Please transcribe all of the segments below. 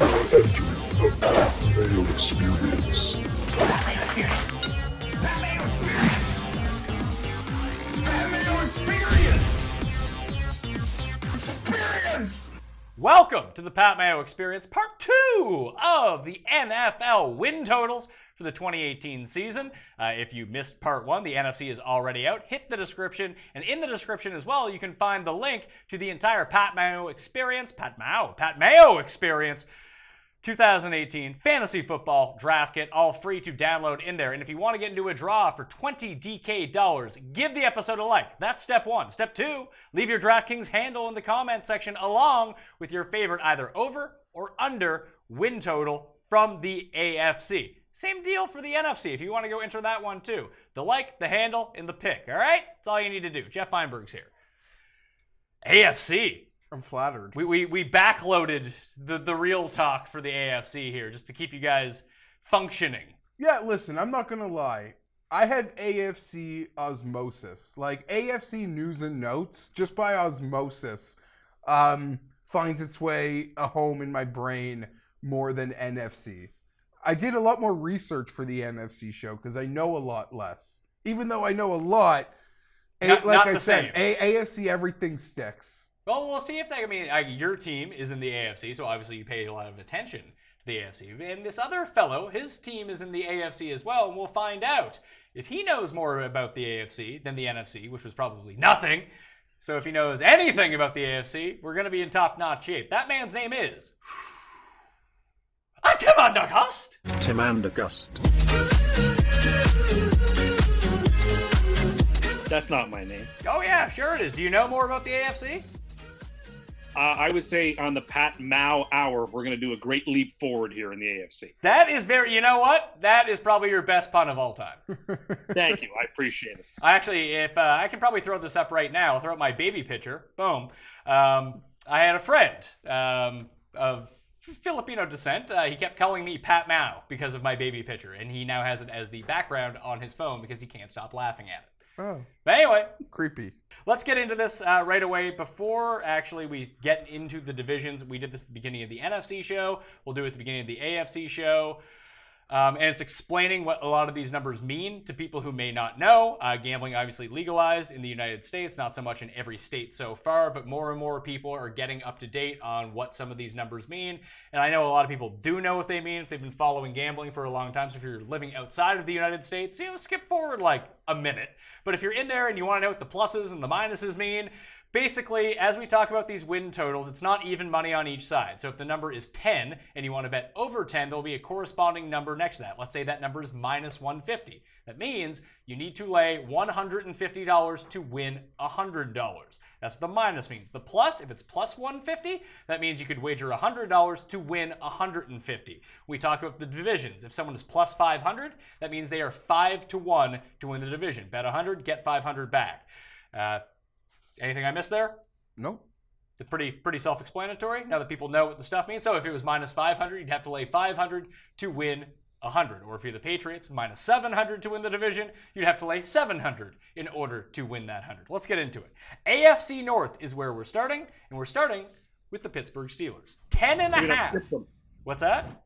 The Mayo Experience. Mayo Experience. Mayo Experience. Mayo Experience. Experience. Welcome to the Pat Mayo Experience, part 2 of the NFL win totals for the 2018 season. If you missed part 1, the NFC is already out. Hit the description, and in the description as well, you can find the link to the entire Pat Mayo Experience, Pat Mayo Experience 2018 fantasy football draft kit, all free to download in there. And if you want to get into a draw for $20 DK, give the episode a like. That's step 1. Step 2, leave your DraftKings handle in the comment section along with your favorite either over or under win total from the AFC. Same deal for the NFC if you want to go enter that one too. The like, the handle, and the pick, all right? That's all you need to do. Geoff Fienberg's here. AFC. I'm flattered. We backloaded the real talk for the AFC here just to keep you guys functioning. Yeah, listen, I'm not going to lie. I have AFC osmosis. Like, AFC news and notes, just by osmosis, finds its way a home in my brain more than NFC. I did a lot more research for the NFC show because I know a lot less. Even though I know a lot, not I said, AFC everything sticks. Well, we'll see if that, your team is in the AFC, so obviously you pay a lot of attention to the AFC. And this other fellow, his team is in the AFC as well, and we'll find out if he knows more about the AFC than the NFC, which was probably nothing. So if he knows anything about the AFC, we're going to be in top-notch shape. That man's name is... Tim Andergust. Tim Andergust. That's not my name. Oh, yeah, sure it is. Do you know more about the AFC? I would say on the Pat Mao Hour, we're going to do a great leap forward here in the AFC. That is you know what? That is probably your best pun of all time. Thank you. I appreciate it. Actually, if I can probably throw this up right now, I'll throw up my baby picture. Boom. I had a friend of Filipino descent. He kept calling me Pat Mao because of my baby picture, and he now has it as the background on his phone because he can't stop laughing at it. Oh. But anyway. Creepy. Let's get into this right away. Before actually we get into the divisions, we did this at the beginning of the NFC show. We'll do it at the beginning of the AFC show. And it's explaining what a lot of these numbers mean to people who may not know. Gambling obviously legalized in the United States, not so much in every state so far, but more and more people are getting up to date on what some of these numbers mean. And I know a lot of people do know what they mean if they've been following gambling for a long time. So if you're living outside of the United States, skip forward like a minute. But if you're in there and you want to know what the pluses and the minuses mean, basically, as we talk about these win totals, it's not even money on each side. So if the number is 10 and you want to bet over 10, there'll be a corresponding number next to that. Let's say that number is minus 150. That means you need to lay $150 to win $100. That's what the minus means. The plus, if it's plus 150, that means you could wager $100 to win $150. We talk about the divisions. If someone is plus 500, that means they are 5-1 to win the division. Bet 100, get 500 back. Anything I missed there? Nope. It's pretty self-explanatory now that people know what the stuff means. So if it was minus 500, you'd have to lay 500 to win 100. Or if you're the Patriots, minus 700 to win the division, you'd have to lay 700 in order to win that 100. Let's get into it. AFC North is where we're starting, and we're starting with the Pittsburgh Steelers. 10.5. What's that?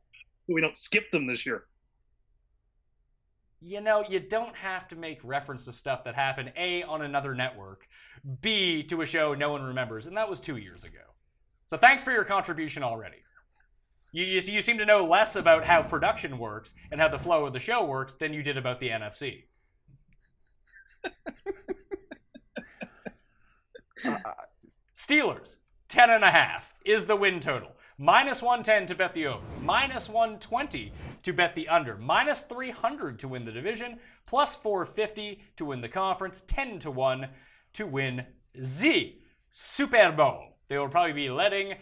We don't skip them this year. You don't have to make reference to stuff that happened, A, on another network, B, to a show no one remembers, and that was 2 years ago. So thanks for your contribution already. You seem to know less about how production works and how the flow of the show works than you did about the NFC. Steelers, 10.5 is the win total. Minus 110 to bet the over. Minus 120 to bet the under. Minus 300 to win the division. Plus 450 to win the conference. 10-1 to win the Super Bowl. They will probably be letting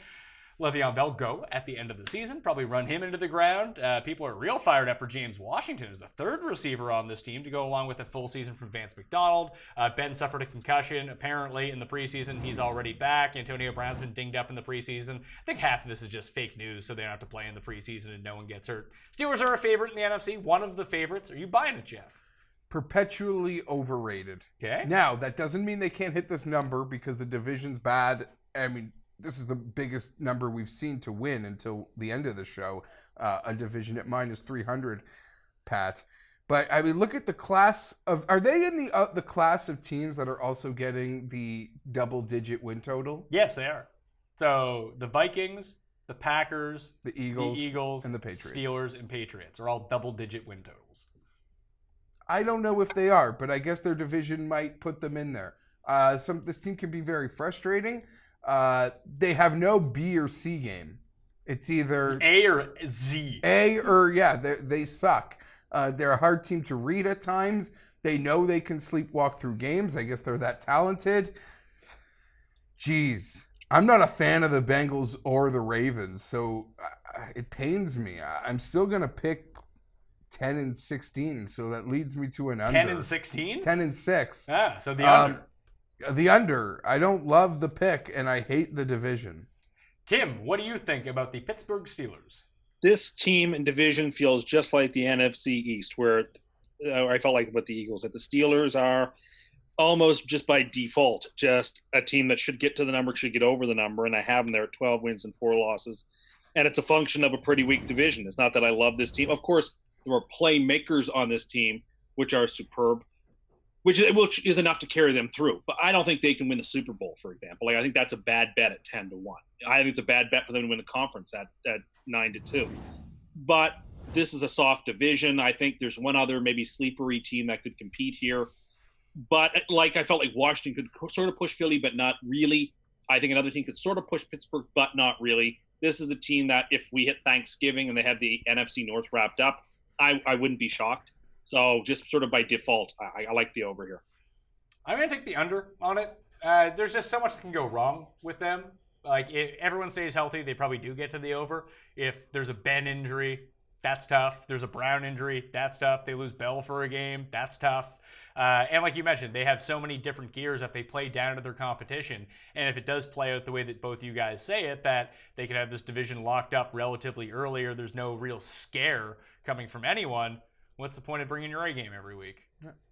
Le'Veon Bell go at the end of the season, probably run him into the ground. People are real fired up for James Washington as the third receiver on this team to go along with a full season from Vance McDonald. Ben suffered a concussion apparently in the preseason. He's already back. Antonio Brown's been dinged up in the preseason. I think half of this is just fake news so they don't have to play in the preseason and no one gets hurt. Steelers are a favorite in the NFC, one of the favorites. Are you buying it, Geoff? Perpetually overrated. Okay. Now, that doesn't mean they can't hit this number because the division's bad. I mean, this is the biggest number we've seen to win until the end of the show, a division at minus 300, Pat. But I mean, look at the class of, are they in the class of teams that are also getting the double-digit win total? Yes, they are. So the Vikings, the Packers, The Eagles, and the Patriots. Steelers, and Patriots are all double-digit win totals. I don't know if they are, but I guess their division might put them in there. This team can be very frustrating. They have no B or C game. It's either A or Z. A or, yeah, they suck. They're a hard team to read at times. They know they can sleepwalk through games. I guess they're that talented. Jeez. I'm not a fan of the Bengals or the Ravens, so it pains me. I'm still going to pick 10-16, so that leads me to an under. 10-16? 10-6. Ah, so the under. The under. I don't love the pick, and I hate the division. Tim, what do you think about the Pittsburgh Steelers? This team and division feels just like the NFC East, where I felt like with the Eagles, that the Steelers are almost just by default just a team that should get to the number, should get over the number, and I have them there at 12 wins and 4 losses. And it's a function of a pretty weak division. It's not that I love this team. Of course, there are playmakers on this team, which are superb, which is enough to carry them through. But I don't think they can win the Super Bowl, for example. Like, I think that's a bad bet at 10-1. I think it's a bad bet for them to win the conference at 9-2. But this is a soft division. I think there's one other maybe sleepery team that could compete here. But like, I felt like Washington could sort of push Philly, but not really. I think another team could sort of push Pittsburgh, but not really. This is a team that if we hit Thanksgiving and they had the NFC North wrapped up, I wouldn't be shocked. So just sort of by default, I like the over here. I'm going to take the under on it. There's just so much that can go wrong with them. Like, if everyone stays healthy, they probably do get to the over. If there's a Ben injury, that's tough. There's a Brown injury, that's tough. They lose Bell for a game, that's tough. And like you mentioned, they have so many different gears that they play down to their competition. And if it does play out the way that both you guys say it, that they could have this division locked up relatively earlier, there's no real scare coming from anyone, what's the point of bringing your A game every week?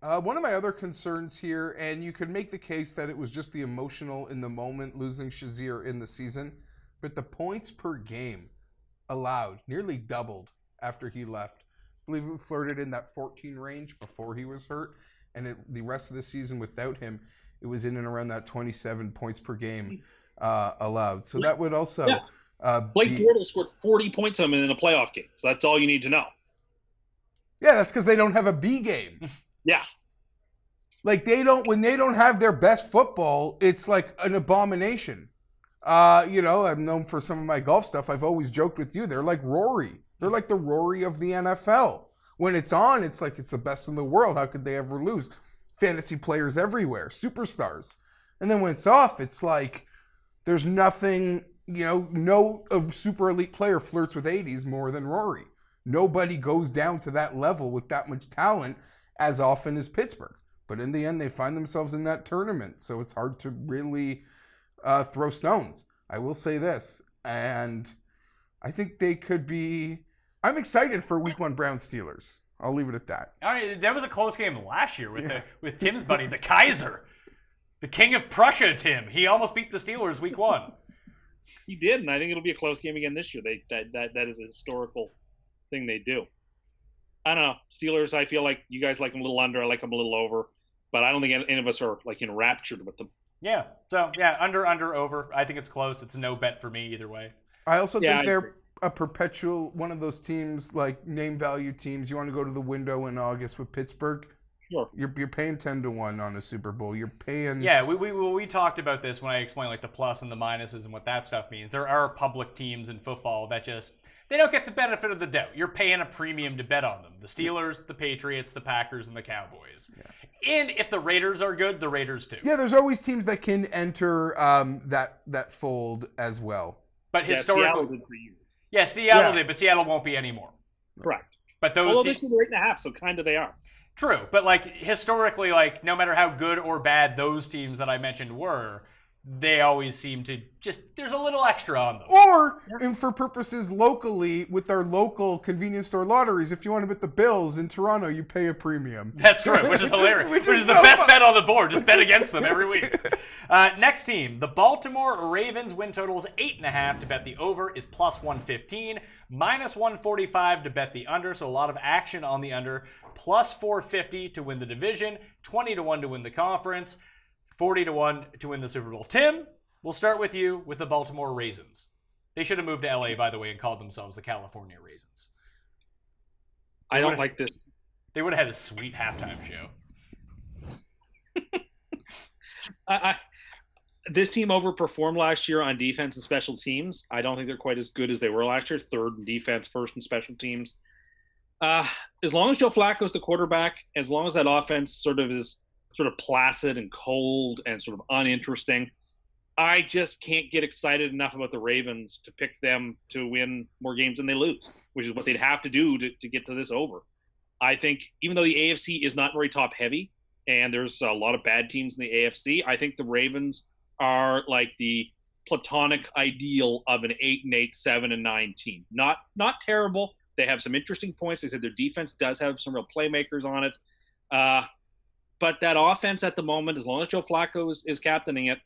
One of my other concerns here, and you could make the case that it was just the emotional in the moment losing Shazier in the season, but the points per game allowed nearly doubled after he left. I believe it flirted in that 14 range before he was hurt, and the rest of the season without him, it was in and around that 27 points per game allowed. So that would also... Blake Bortles scored 40 points on him in a playoff game, so that's all you need to know. Yeah, that's because they don't have a B game. Yeah. Like, when they don't have their best football, it's like an abomination. I'm known for some of my golf stuff. I've always joked with you. They're like Rory. They're like the Rory of the NFL. When it's on, it's like it's the best in the world. How could they ever lose? Fantasy players everywhere, superstars. And then when it's off, it's like there's nothing, no super elite player flirts with 80s more than Rory. Nobody goes down to that level with that much talent as often as Pittsburgh. But in the end, they find themselves in that tournament, so it's hard to really throw stones. I will say this, and I think they could be... I'm excited for Week 1 Browns Steelers. I'll leave it at that. I mean, that was a close game last year with Tim's buddy, the Kaiser. The King of Prussia, Tim. He almost beat the Steelers Week 1. He did, and I think it'll be a close game again this year. That is a historical thing they do. I don't know. Steelers, I feel like you guys like them a little under. I like them a little over. But I don't think any of us are like enraptured with them. Yeah. So, yeah, under, over. I think it's close. It's a no bet for me either way. I also think they're a perpetual one of those teams, like name value teams. You want to go to the window in August with Pittsburgh. Sure. You're paying 10-1 on a Super Bowl. You're paying... Yeah, we talked about this when I explained like the plus and the minuses and what that stuff means. There are public teams in football that just... They don't get the benefit of the doubt. You're paying a premium to bet on them. The Steelers, the Patriots, the Packers, and the Cowboys. Yeah. And if the Raiders are good, the Raiders too. Yeah, there's always teams that can enter that fold as well. But historically... Seattle did for you. Yeah, Seattle did, but Seattle won't be anymore. Correct. But those although this is 8.5, so kind of they are. True, but like historically, like no matter how good or bad those teams that I mentioned were, they always seem to just, there's a little extra on them. Or, and for purposes locally, with our local convenience store lotteries, if you want to bet the Bills in Toronto, you pay a premium. That's true, which is hilarious. Which is the best bet on the board. Just bet against them every week. Next team, the Baltimore Ravens win totals 8.5 to bet the over is plus 115, minus 145 to bet the under, so a lot of action on the under, plus 450 to win the division, 20 to 1 to win the conference, 40 to 1 to win the Super Bowl. Tim, we'll start with you with the Baltimore Raisins. They should have moved to LA, by the way, and called themselves the California Raisins. I don't like this. They would have had a sweet halftime show. This team overperformed last year on defense and special teams. I don't think they're quite as good as they were last year. Third in defense, first in special teams. As long as Joe Flacco's the quarterback, as long as that offense sort of placid and cold and sort of uninteresting, I just can't get excited enough about the Ravens to pick them to win more games than they lose, which is what they'd have to do to get to this over. I think even though the AFC is not very top heavy and there's a lot of bad teams in the AFC, I think the Ravens are like the platonic ideal of an 8-8, 7-9 team. Not terrible. They have some interesting points. They said their defense does have some real playmakers on it. But that offense at the moment, as long as Joe Flacco is captaining it,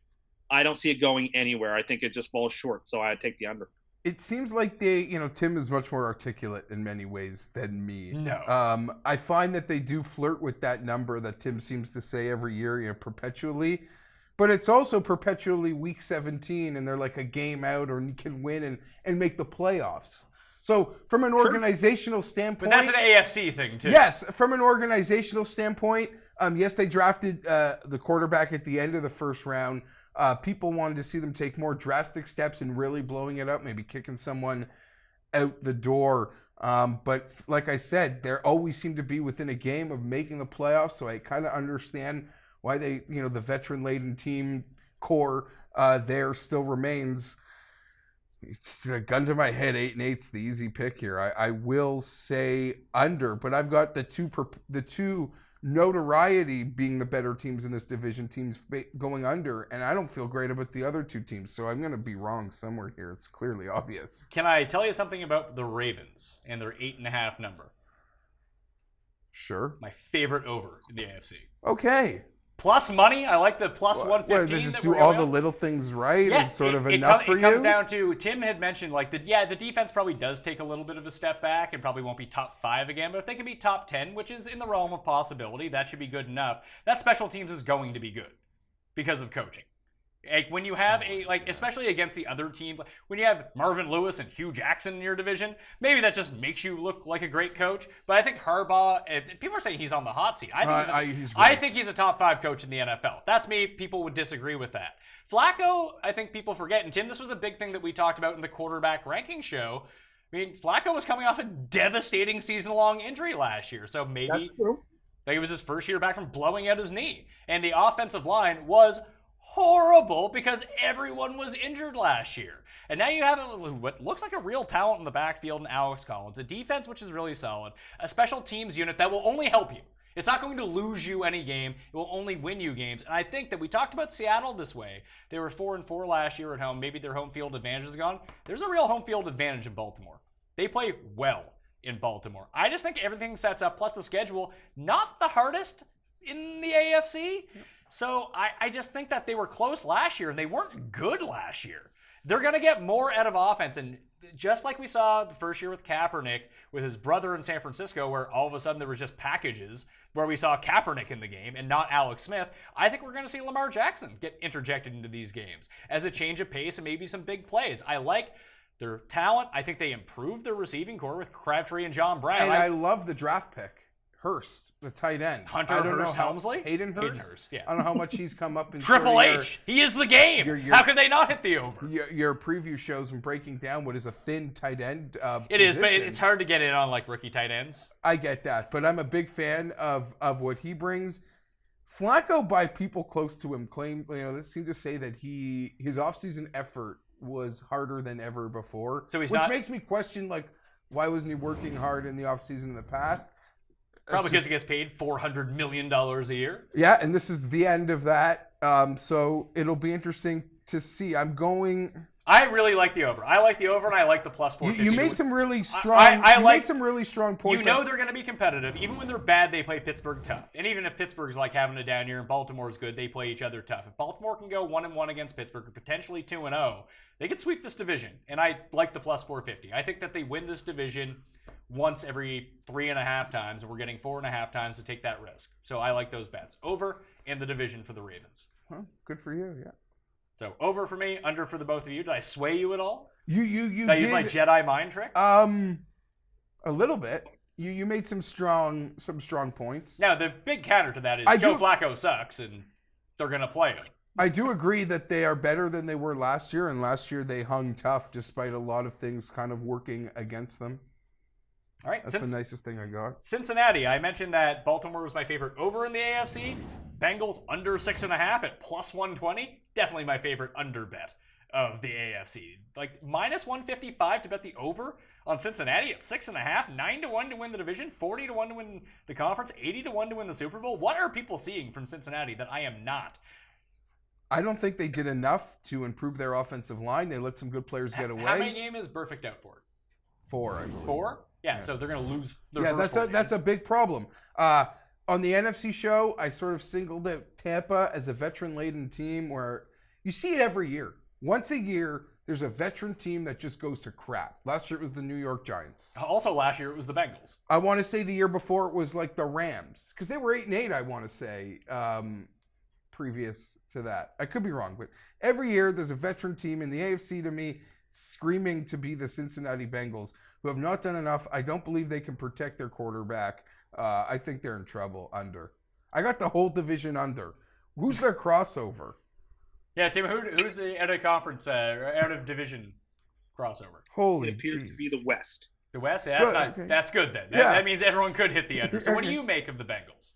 I don't see it going anywhere. I think it just falls short, so I take the under. It seems like Tim is much more articulate in many ways than me. No. I find that they do flirt with that number that Tim seems to say every year, perpetually. But it's also perpetually week 17, and they're like a game out, or you can win and make the playoffs. So from an organizational standpoint... But that's an AFC thing, too. Yes, from an organizational standpoint, yes, they drafted the quarterback at the end of the first round. People wanted to see them take more drastic steps in really blowing it up, maybe kicking someone out the door. But like I said, they always seem to be within a game of making the playoffs, so I kind of understand why they, the veteran-laden team core there still remains. It's a gun to my head, 8-8's the easy pick here. I will say under, but I've got the two notoriety being the better teams in this division, teams going under, and I don't feel great about the other two teams, so I'm going to be wrong somewhere here. It's clearly obvious. Can I tell you something about the Ravens and their 8.5 number? Sure. My favorite over in the AFC. Okay. Plus money, I like the plus 115. They just do all the little things right. Yeah, is sort of enough for you. It comes down to, Tim had mentioned, the defense probably does take a little bit of a step back and probably won't be top 5 again, but if they can be top 10, which is in the realm of possibility, that should be good enough. That special teams is going to be good because of coaching. Like when you have especially against the other team, when you have Marvin Lewis and Hugh Jackson in your division, maybe that just makes you look like a great coach. But I think Harbaugh, people are saying he's on the hot seat. I think he's a top 5 coach in the NFL. That's me. People would disagree with that. Flacco, I think people forget. And Tim, this was a big thing that we talked about in the quarterback ranking show. I mean, Flacco was coming off a devastating season-long injury last year. So maybe that's true. It was his first year back from blowing out his knee. And the offensive line was horrible because everyone was injured last year. And now you have what looks like a real talent in the backfield in Alex Collins, a defense which is really solid, a special teams unit that will only help you. It's not going to lose you any game. It will only win you games. And I think that we talked about Seattle this way. They were 4-4 last year at home. Maybe their home field advantage is gone. There's a real home field advantage in Baltimore. They play well in Baltimore. I just think everything sets up, plus the schedule, not the hardest in the AFC. So I just think that they were close last year, and they weren't good last year. They're going to get more out of offense, and just like we saw the first year with Kaepernick, with his brother in San Francisco, where all of a sudden there was just packages, where we saw Kaepernick in the game and not Alex Smith, I think we're going to see Lamar Jackson get interjected into these games as a change of pace and maybe some big plays. I like their talent. I think they improved their receiving core with Crabtree and John Brown. And I love the draft pick. Hurst, the tight end. Hunter Hurst Helmsley? Hayden Hurst? Yeah. I don't know how much he's come up in Triple H. He is the game. How could they not hit the over? Your preview shows when breaking down what is a thin tight end It is, but it's hard to get in on rookie tight ends. I get that, but I'm a big fan of what he brings. Flacco, by people close to him, they seem to say that his offseason effort was harder than ever before. So which makes me question, why wasn't he working hard in the offseason in the past? Probably because he gets paid $400 million a year. Yeah, and this is the end of that. So it'll be interesting to see. I'm going I really like the over. I like the over, and I like the plus 450. You made some really strong. I like made some really strong points. You know they're going to be competitive. Even when they're bad, they play Pittsburgh tough. And even if Pittsburgh's like having a down year and Baltimore's good, they play each other tough. If Baltimore can go 1-1 against Pittsburgh, or potentially 2-0, they could sweep this division. And I like the plus 450. I think that they win this division once every 3.5 times, and we're getting 4.5 times to take that risk. So I like those bets. Over in the division for the Ravens. Well, good for you. Yeah. So over for me, under for the both of you. Did I sway you at all? You Did I use my Jedi mind trick? A little bit. You made some strong points. Now the big counter to that is Joe Flacco sucks, and they're gonna play him. I do agree that they are better than they were last year, and last year they hung tough despite a lot of things kind of working against them. All right, that's the nicest thing I got. Cincinnati. I mentioned that Baltimore was my favorite over in the AFC. Bengals under 6.5 at plus 120. Definitely my favorite under bet of the AFC. Like minus 155 to bet the over on Cincinnati at 6.5, 9-1 to win the division, 40-1 to win the conference, 80-1 to win the Super Bowl. What are people seeing from Cincinnati that I am not? I don't think they did enough to improve their offensive line. They let some good players get away. How many games is Perfect out for? 4, I believe. 4? Yeah, so they're going to lose their first 4 that's a big problem. On the NFC show, I sort of singled out Tampa as a veteran-laden team where you see it every year. Once a year, there's a veteran team that just goes to crap. Last year it was the New York Giants. Also last year it was the Bengals. I want to say the year before it was like the Rams. Because they were 8-8, I want to say, previous to that. I could be wrong, but every year there's a veteran team in the AFC to me screaming to be the Cincinnati Bengals, who have not done enough. I don't believe they can protect their quarterback. I think they're in trouble under. I got the whole division under. Who's their crossover? Yeah, Tim, who's the out of conference, out of division crossover? Holy It appears jeez. to be the West. The West? Yeah, that's good then. That means everyone could hit the under. So what do you make of the Bengals?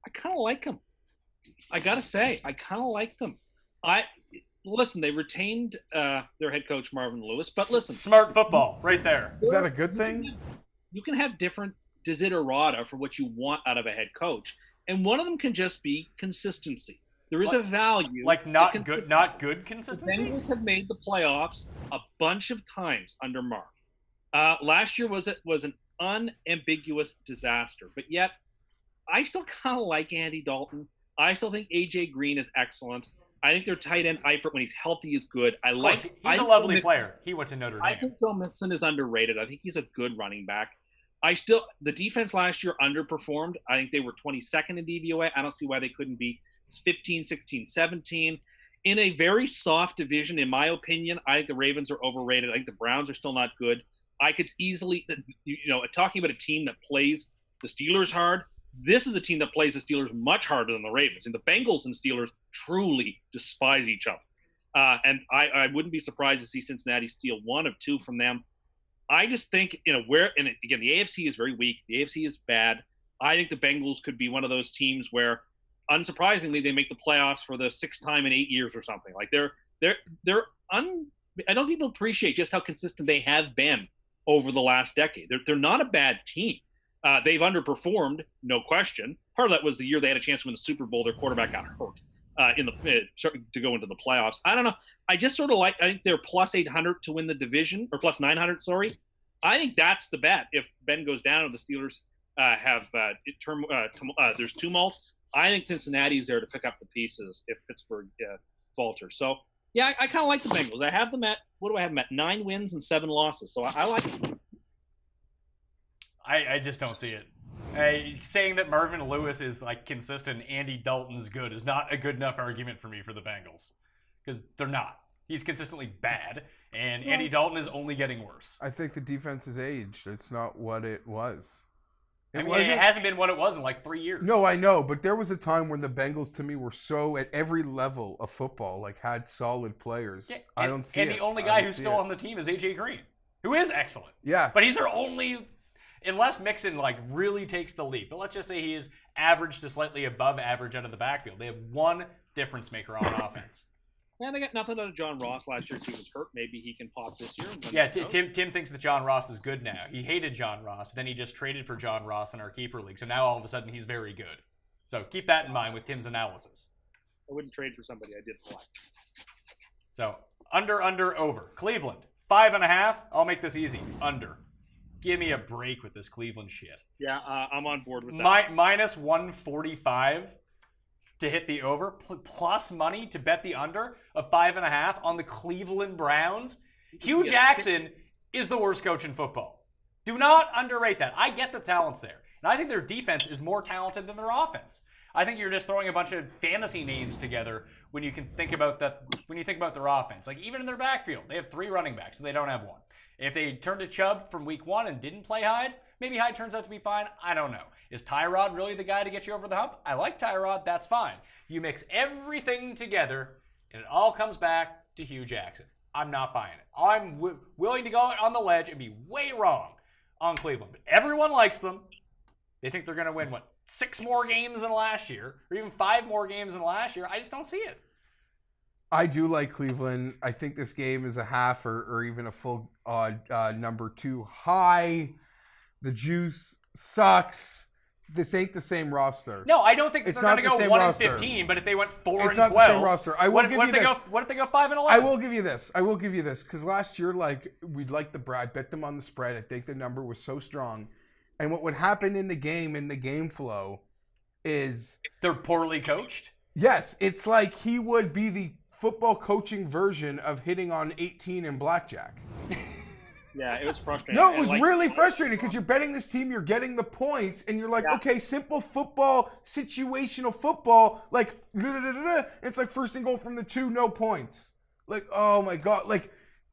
I kind of like them. I got to say, I kind of like them. Listen, they retained their head coach, Marvin Lewis, but listen. Smart football, right there. Is that a good thing? You can have different desiderata for what you want out of a head coach, and one of them can just be consistency. There is a value. Like not good consistency? The Bengals have made the playoffs a bunch of times under Marv. Last year was an unambiguous disaster, but yet I still kind of like Andy Dalton. I still think A.J. Green is excellent. I think their tight end Eifert, when he's healthy, is good. He's a lovely player. He went to Notre Dame. I think Joe Mixon is underrated. I think he's a good running back. The defense last year underperformed. I think they were 22nd in DVOA. I don't see why they couldn't be 15, 16, 17. In a very soft division, in my opinion, I think the Ravens are overrated. I think the Browns are still not good. I could easily, talking about a team that plays the Steelers hard, this is a team that plays the Steelers much harder than the Ravens. And the Bengals and Steelers truly despise each other. And I wouldn't be surprised to see Cincinnati steal 1 of 2 from them. I just think, again, the AFC is very weak. The AFC is bad. I think the Bengals could be one of those teams where, unsurprisingly, they make the playoffs for the 6th time in 8 years or something. Like I don't even appreciate just how consistent they have been over the last decade. They're not a bad team. They've underperformed, no question. Part of that was the year they had a chance to win the Super Bowl. Their quarterback got hurt to go into the playoffs. I don't know. I just sort of I think they're plus 800 to win the division, or plus 900, sorry. I think that's the bet. If Ben goes down and the Steelers there's tumult, I think Cincinnati's there to pick up the pieces if Pittsburgh falters. So, yeah, I kind of like the Bengals. I have them at, what do I have them at? 9 wins and 7 losses. So I like them. I just don't see it. Saying that Marvin Lewis is like consistent, Andy Dalton's good is not a good enough argument for me for the Bengals, because they're not. He's consistently bad, and Andy Dalton is only getting worse. I think the defense has aged. It's not what it was. It hasn't been what it was in like 3 years. No, I know, but there was a time when the Bengals, to me, were so at every level of football, like had solid players. Yeah, I don't see it. And the only guy who's still on the team is A.J. Green, who is excellent. Yeah. But he's their only, unless Mixon like really takes the leap. But let's just say he is average to slightly above average out of the backfield. They have one difference maker on offense. Yeah, they got nothing out of John Ross last year. He was hurt. Maybe he can pop this year. Yeah, Tim thinks that John Ross is good now. He hated John Ross, but then he just traded for John Ross in our keeper league. So now all of a sudden he's very good. So keep that in mind with Tim's analysis. I wouldn't trade for somebody I didn't like. So Under, over. Cleveland, 5.5. I'll make this easy. Under. Give me a break with this Cleveland shit. Yeah, I'm on board with that. Minus 145 to hit the over, plus money to bet the under of 5.5 on the Cleveland Browns. Hugh Jackson is the worst coach in football. Do not underrate that. I get the talents there. And I think their defense is more talented than their offense. I think you're just throwing a bunch of fantasy names together when you can think about that. When you think about their offense, like even in their backfield, they have 3 running backs, so they don't have one. If they turned to Chubb from week 1 and didn't play Hyde, maybe Hyde turns out to be fine. I don't know. Is Tyrod really the guy to get you over the hump? I like Tyrod. That's fine. You mix everything together, and it all comes back to Hugh Jackson. I'm not buying it. I'm willing to go on the ledge and be way wrong on Cleveland. But everyone likes them. They think they're going to win, 6 more games than last year, or even 5 more games than last year. I just don't see it. I do like Cleveland. I think this game is a half or even a full number too high. The juice sucks. This ain't the same roster. No, I don't think It's they're going to not go the 1 same and roster. 15. But if they went 4 and It's not 12, the same roster. I will give you this. What if they go 5 and 11? I will give you this. I will give you this because last year, we'd like the Brad, bet them on the spread. I think the number was so strong, and what would happen in the game flow, is they're poorly coached. Yes, it's like he would be the football coaching version of hitting on 18 in blackjack. Yeah, it was frustrating. No, it was really frustrating because you're betting this team, you're getting the points, and you're like, okay, simple football, situational football, it's like first and goal from the 2, no points. Like, oh my God,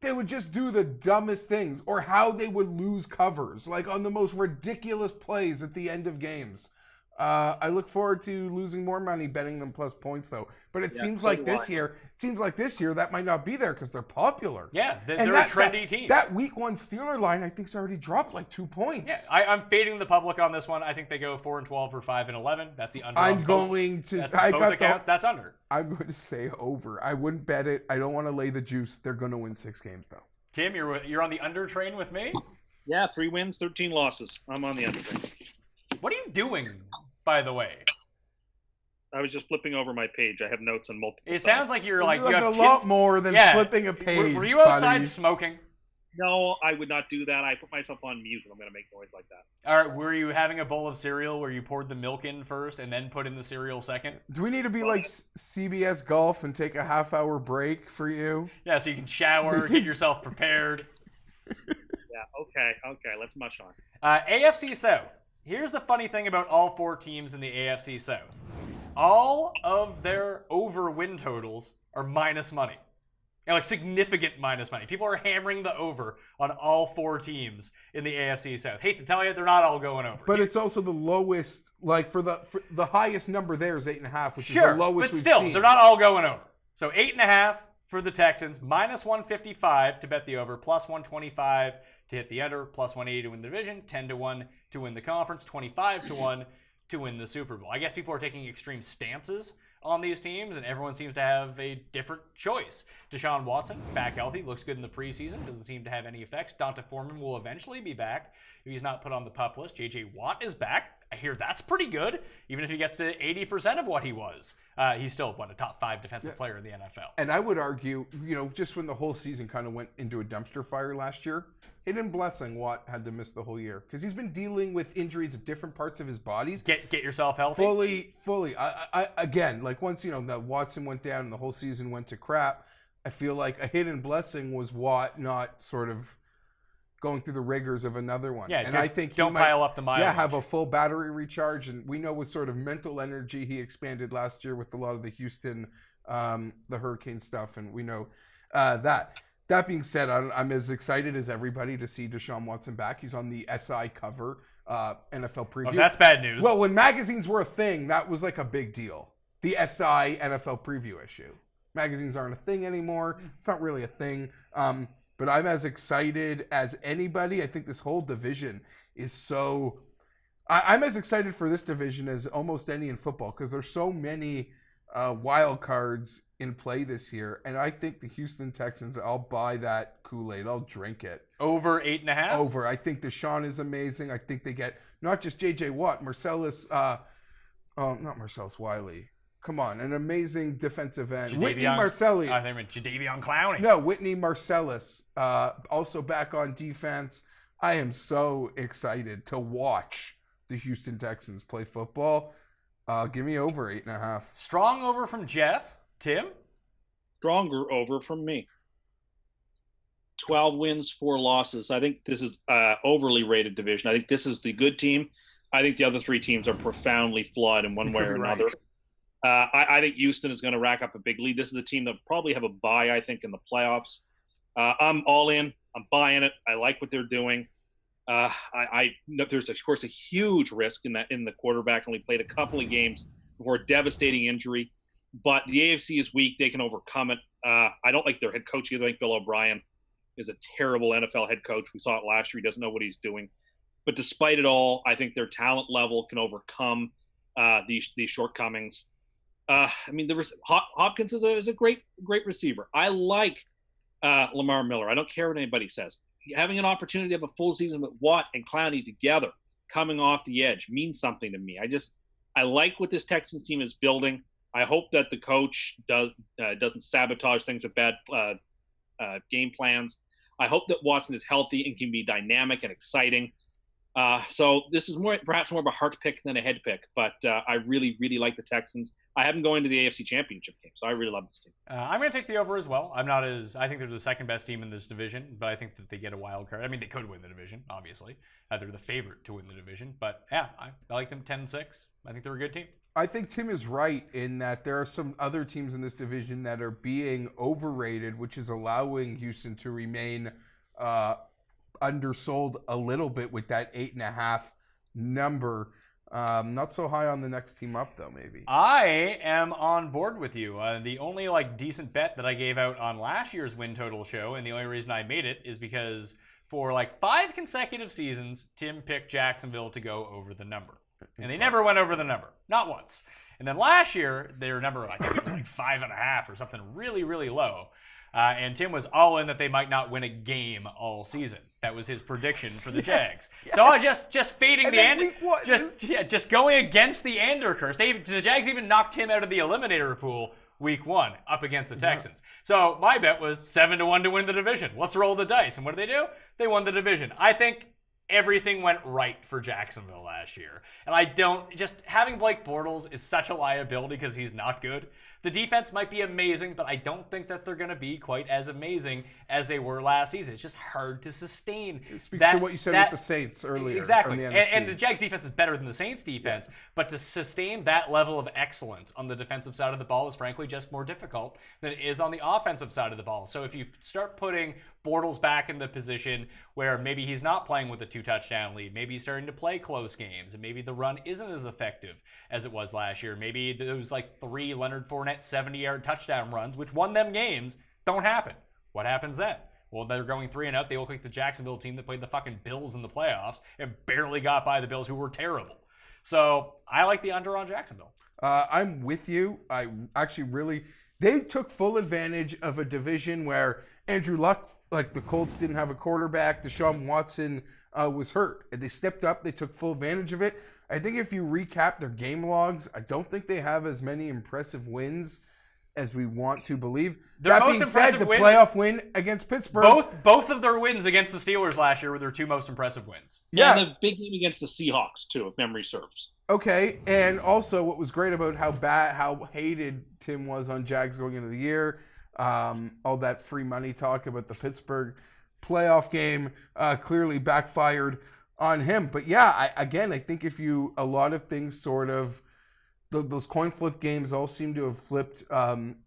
they would just do the dumbest things, or how they would lose covers, on the most ridiculous plays at the end of games. I look forward to losing more money betting them plus points, though. But it seems like this year that might not be there because they're popular. Yeah, they're a trendy team. That week 1 Steeler line, I think, has already dropped 2 points. Yeah, I'm fading the public on this one. I think they go 4 and 12 or 5 and 11. That's the under. I'm going to. That's under. I'm going to say over. I wouldn't bet it. I don't want to lay the juice. They're going to win 6 games, though. Tim, you're on the under train with me. Yeah, 3 wins, 13 losses. I'm on the under train. What are you doing, by the way? I was just flipping over my page. I have notes on multiple It sides. sounds like you're you have a lot more than flipping a page. Were you outside buddy. smoking? No, I would not do that. I put myself on mute when I'm going to make noise like that. All right, were you having a bowl of cereal where you poured the milk in first and then put in the cereal second? Do we need to be like CBS Golf and take a half-hour break for you? Yeah, so you can shower, get yourself prepared. Yeah, okay. Let's mush on. AFC South. Here's the funny thing about all 4 teams in the AFC South. All of their over win totals are minus money. Significant minus money. People are hammering the over on all 4 teams in the AFC South. Hate to tell you, they're not all going over. But it's also the lowest, for the highest number there is 8.5, which is the lowest but we've still, seen. they're not all going over. So 8.5 for the Texans, minus 155 to bet the over, plus 125 to hit the under, plus 180 to win the division, 10 to 1 to win the conference, 25 to 1 to win the Super Bowl. I guess people are taking extreme stances on these teams, and everyone seems to have a different choice. Deshaun Watson, back healthy, looks good in the preseason, doesn't seem to have any effects. Donta Foreman will eventually be back if he's not put on the PUP list. J.J. Watt is back. I hear that's pretty good, even if he gets to 80% of what he was. He's still, a top 5 defensive player in the NFL. And I would argue, just when the whole season kind of went into a dumpster fire last year, hidden blessing Watt had to miss the whole year because he's been dealing with injuries at different parts of his bodies. Get yourself healthy. Fully. I again, once that Watson went down and the whole season went to crap, I feel like a hidden blessing was Watt not sort of going through the rigors of another one. Yeah, and I think don't pile up the mileage. Yeah, have a full battery recharge, and we know what sort of mental energy he expanded last year with a lot of the Houston, the Hurricane stuff, and we know that. That being said, I'm as excited as everybody to see Deshaun Watson back. He's on the SI cover, NFL preview. Oh, that's bad news. Well, when magazines were a thing, that was a big deal. The SI NFL preview issue. Magazines aren't a thing anymore. It's not really a thing. But I'm as excited as anybody. I think this whole division is so... I'm as excited for this division as almost any in football because there's so many wild cards in play this year. And I think the Houston Texans, I'll buy that Kool-Aid. I'll drink it. Over 8.5? Over. I think Deshaun is amazing. I think they get not just J.J. Watt, not Marcellus Wiley. Come on, an amazing defensive end. Jadeveon- Whitney Marcelli. I think Jadeveon Clowney. No, Whitney Marcellus, also back on defense. I am so excited to watch the Houston Texans play football. Give me over 8.5. Strong over from Geoff. Tim? Stronger over from me. 12 wins, 4 losses. I think this is overly rated division. I think this is the good team. I think the other 3 teams are profoundly flawed in one way or another. I think Houston is going to rack up a big lead. This is a team that probably have a bye, I think, in the playoffs. I'm all in. I'm buying it. I like what they're doing. I know there's, of course, a huge risk in the quarterback. Only played a couple of games before a devastating injury. But the AFC is weak. They can overcome it. I don't like their head coach either. I think Bill O'Brien is a terrible NFL head coach. We saw it last year. He doesn't know what he's doing. But despite it all, I think their talent level can overcome these shortcomings. I mean, there was Hopkins is a great receiver. I like Lamar Miller. I don't care what anybody says. Having an opportunity to have a full season with Watt and Clowney together, coming off the edge, means something to me. I like what this Texans team is building. I hope that the coach doesn't sabotage things with bad game plans. I hope that Watson is healthy and can be dynamic and exciting. So this is perhaps more of a heart pick than a head pick, but I really, really like the Texans. I have them going to the AFC Championship game, so I really love this team. I'm going to take the over as well. I think they're the second best team in this division, but I think that they get a wild card. I mean, they could win the division, obviously. They're the favorite to win the division, but yeah, I like them 10-6. I think they're a good team. I think Tim is right in that there are some other teams in this division that are being overrated, which is allowing Houston to remain undersold a little bit with that 8.5 number. Not so high on the next team up, though, maybe. I am on board with you. The only decent bet that I gave out on last year's win total show, and the only reason I made it is because for 5 consecutive seasons, Tim picked Jacksonville to go over the number. And they never went over the number. Not once. And then last year, their number, I think it was 5.5 or something really, really low. And Tim was all in that they might not win a game all season. That was his prediction for the Jags. Yes. So I was just fading the end. Just going against the Ander curse. The Jags even knocked Tim out of the eliminator pool week 1 up against the Texans. So my bet was 7-1 to win the division. Let's roll the dice. And what did they do? They won the division. I think everything went right for Jacksonville last year. And having Blake Bortles is such a liability because he's not good. The defense might be amazing, but I don't think that they're going to be quite as amazing as they were last season. It's just hard to sustain. It speaks to what you said with the Saints earlier. Exactly. The and the Jags defense is better than the Saints defense, but to sustain that level of excellence on the defensive side of the ball is frankly just more difficult than it is on the offensive side of the ball. So if you start putting Bortles back in the position where maybe he's not playing with a 2-touchdown lead, maybe he's starting to play close games, and maybe the run isn't as effective as it was last year. Maybe those 3 Leonard Fournette 70-yard touchdown runs, which won them games, don't happen. What happens then? Well, they're going 3-0. They look like the Jacksonville team that played the fucking Bills in the playoffs and barely got by the Bills, who were terrible. So I like the under on Jacksonville. I'm with you. I actually they took full advantage of a division where Andrew Luck, the Colts, didn't have a quarterback. Deshaun Watson was hurt. And they stepped up. They took full advantage of it. I think if you recap their game logs, I don't think they have as many impressive wins as we want to believe. Their that most being said, impressive the win- playoff win against Pittsburgh. Both of their wins against the Steelers last year were their 2 most impressive wins. Yeah, and the big game against the Seahawks, too, if memory serves. Okay, and also what was great about how hated Tim was on Jags going into the year, all that free money talk about the Pittsburgh playoff game clearly backfired on him. But yeah, I think a lot of things sort of, those coin flip games all seem to have flipped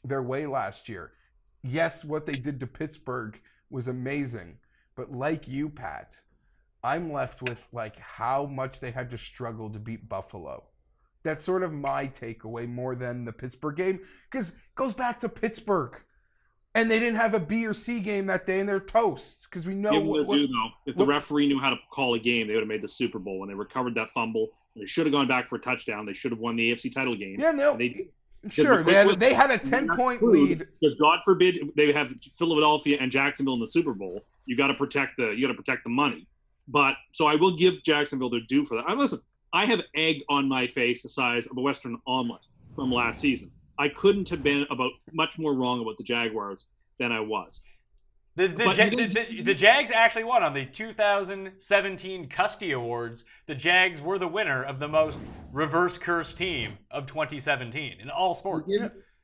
their way last year. Yes, what they did to Pittsburgh was amazing, but like you, Pat, I'm left with how much they had to struggle to beat Buffalo. That's sort of my takeaway more than the Pittsburgh game, because it goes back to Pittsburgh. And they didn't have a B or C game that day, and they're toast because we know though. If the referee knew how to call a game, they would have made the Super Bowl when they recovered that fumble. They should have gone back for a touchdown. They should have won the AFC title game. Yeah, no, sure. They had a 10-point lead. Because God forbid they have Philadelphia and Jacksonville in the Super Bowl. You got to protect the money. But so I will give Jacksonville their due for that. Listen, I have egg on my face the size of a Western omelet. from last season. I couldn't have been much more wrong about the Jaguars than I was. The Jags actually won on the 2017 Custy Awards. The Jags were the winner of the most reverse curse team of 2017 in all sports.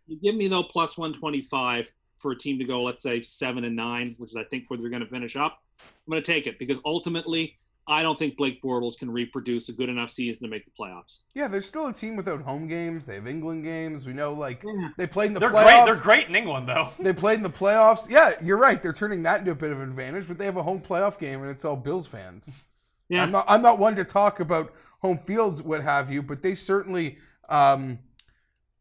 You give me, though, plus 125 for a team to go, let's say, 7-9, which is, I think, where they're going to finish up. I'm going to take it because ultimately, I don't think Blake Bortles can reproduce a good enough season to make the playoffs. Yeah, they're still a team without home games. They have England games. We know, they played in the playoffs. Great. They're great in England, though. They played in the playoffs. Yeah, you're right. They're turning that into a bit of an advantage, but they have a home playoff game, and it's all Bills fans. Yeah. I'm not one to talk about home fields, what have you, but they certainly, they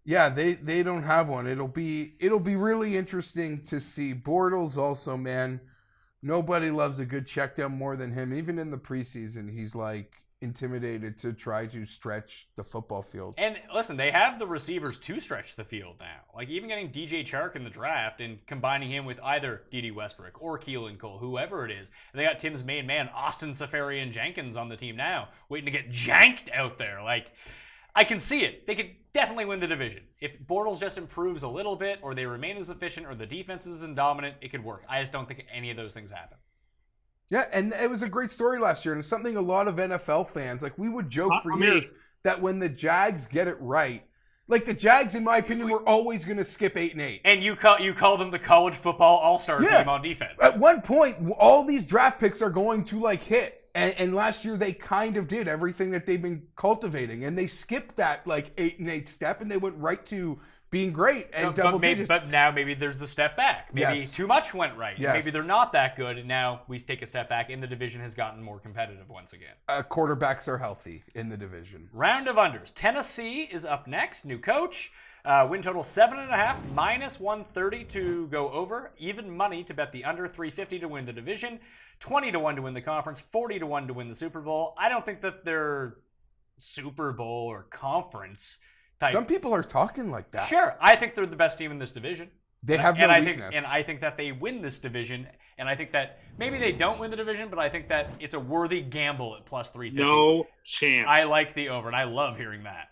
don't have one. It'll be really interesting to see. Bortles also, man. Nobody loves a good check down more than him. Even in the preseason, he's intimidated to try to stretch the football field. And listen, they have the receivers to stretch the field now. Even getting DJ Chark in the draft and combining him with either Dede Westbrook or Keelan Cole, whoever it is. And they got Tim's main man, Austin Seferian-Jenkins, on the team now, waiting to get janked out there. I can see it. They could definitely win the division. If Bortles just improves a little bit, or they remain as efficient, or the defense is dominant, it could work. I just don't think any of those things happen. Yeah, and it was a great story last year, and it's something a lot of NFL fans, we would joke for years that when the Jags get it right, the Jags, in my opinion, were always going to skip 8-8. And you call them the college football all-star team on defense. At one point, all these draft picks are going to hit. And last year they kind of did everything that they've been cultivating, and they skipped that 8-8 step, and they went right to being great and double digits. But now maybe there's the step back. Maybe too much went right. Yes. Maybe they're not that good, and now we take a step back, and the division has gotten more competitive once again. Quarterbacks are healthy in the division. Round of unders. Tennessee is up next. New coach. Win total 7.5, minus 130 to go over. Even money to bet the under, 350 to win the division, 20-1 to win the conference, 40-1 to win the Super Bowl. I don't think that they're Super Bowl or conference type. Some people are talking like that. Sure. I think they're the best team in this division. They have no weakness. And I think that they win this division, and I think that maybe they don't win the division, but I think that it's a worthy gamble at plus 350. No chance. I like the over, and I love hearing that.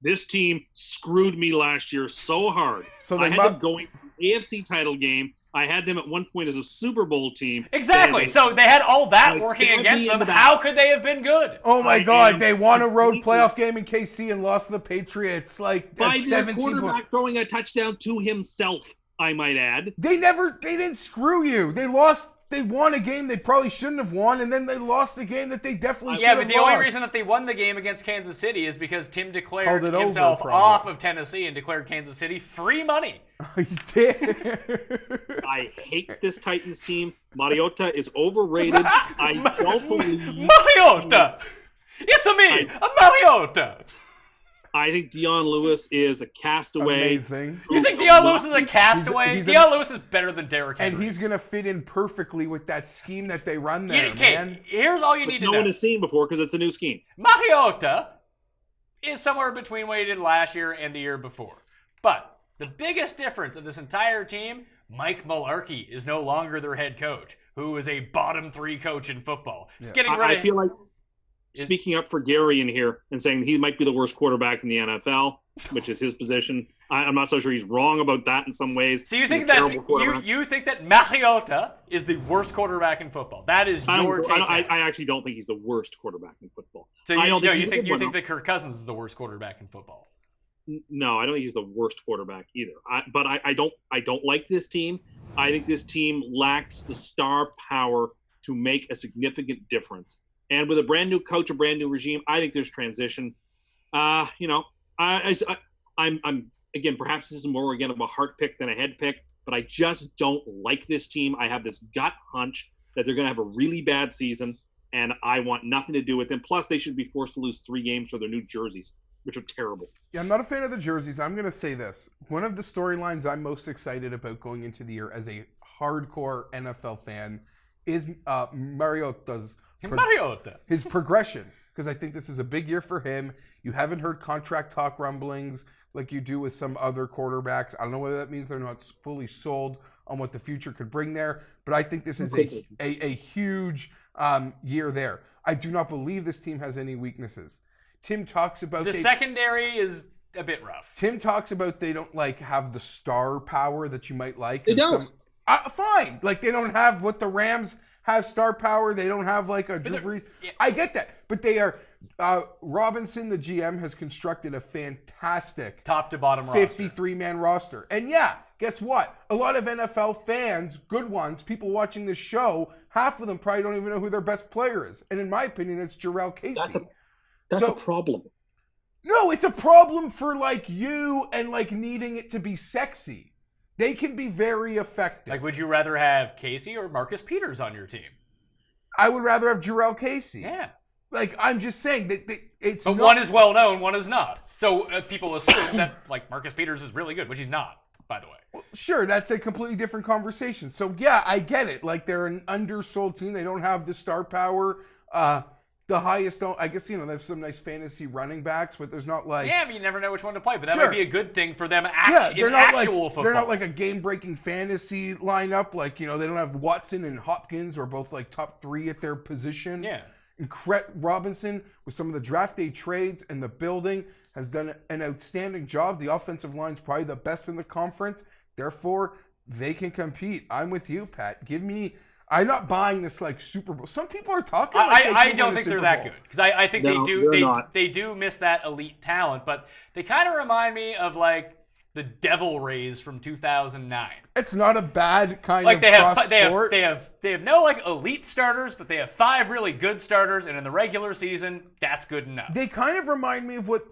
This team screwed me last year so hard. So I had them going AFC title game. I had them at one point as a Super Bowl team. Exactly. So they had all that working against them. How could they have been good? Oh my God! They won a road playoff game in KC and lost to the Patriots. By their quarterback throwing a touchdown to himself, I might add. They didn't screw you. They lost. They won a game they probably shouldn't have won, and then they lost a game that they definitely should have lost. Yeah, but the only reason that they won the game against Kansas City is because Tim declared himself off of Tennessee and declared Kansas City free money. He did. I hate this Titans team. Mariota is overrated. I don't believe... Mariota! It's me, Mariota! I think Dion Lewis is a castaway. Amazing. You think Dion Lewis is a castaway? Dion Lewis is better than Derrick Henry. And he's going to fit in perfectly with that scheme that they run there, man. Here's all you need to know. No one has seen before because it's a new scheme. Mariota is somewhere between what he did last year and the year before. But the biggest difference of this entire team, Mike Mularkey is no longer their head coach, who is a bottom 3 coach in football. He's getting rid of... I feel like speaking up for Gary in here and saying he might be the worst quarterback in the NFL, which is his position. I'm not so sure he's wrong about that in some ways. So you think that you think that Mariota is the worst quarterback in football? That is your take. I actually don't think he's the worst quarterback in football. So you think that Kirk Cousins is the worst quarterback in football? No, I don't think he's the worst quarterback either. But I don't like this team. I think this team lacks the star power to make a significant difference. And with a brand new coach, a brand new regime, I think there's transition. I'm again, perhaps this is more again of a heart pick than a head pick, but I just don't like this team. I have this gut hunch that they're going to have a really bad season, and I want nothing to do with them. Plus, they should be forced to lose 3 games for their new jerseys, which are terrible. Yeah, I'm not a fan of the jerseys. I'm going to say this. One of the storylines I'm most excited about going into the year as a hardcore NFL fan is his progression, because I think this is a big year for him. You haven't heard contract talk rumblings like you do with some other quarterbacks. I don't know whether that means they're not fully sold on what the future could bring there, but I think this is a huge year there. I do not believe this team has any weaknesses. Tim talks about the secondary is a bit rough. Tim talks about they don't like have the star power that you might like. They don't. Fine. Like they don't have what the Rams have star power. They don't have like a Drew Brees. Yeah. I get that. But they are Robinson, the GM, has constructed a fantastic Top to bottom roster. 53-man roster. And yeah, guess what? A lot of NFL fans, good ones, people watching this show, half of them probably don't even know who their best player is. And in my opinion, it's Jarrell Casey. That's a problem. No, it's a problem for like you and like needing it to be sexy. They can be very effective. Like, would you rather have Casey or Marcus Peters on your team? I would rather have Jarrell Casey. Yeah. Like, I'm just saying that it's But not... one is well known, one is not. So people assume that like Marcus Peters is really good, which he's not, by the way. Well, sure, that's a completely different conversation. So yeah, I get it. Like they're an undersold team. They don't have the star power. The highest, I guess, they have some nice fantasy running backs, but there's not like... Yeah, I mean, you never know which one to play, but that Sure. might be a good thing for them they're in not actual like, football. They're not like a game-breaking fantasy lineup. Like, they don't have Watson and Hopkins who are both like top 3 at their position. Yeah. Robinson, with some of the draft day trades and the building, has done an outstanding job. The offensive line's probably the best in the conference. Therefore, they can compete. I'm with you, Pat. I'm not buying this like Super Bowl. Some people are talking like I don't think they're that good because I think they do miss that elite talent, but they kind of remind me of like the Devil Rays from 2009. It's not a bad kind like of they sport. They have no like elite starters, but they have 5 really good starters, and in the regular season, that's good enough. They kind of remind me of what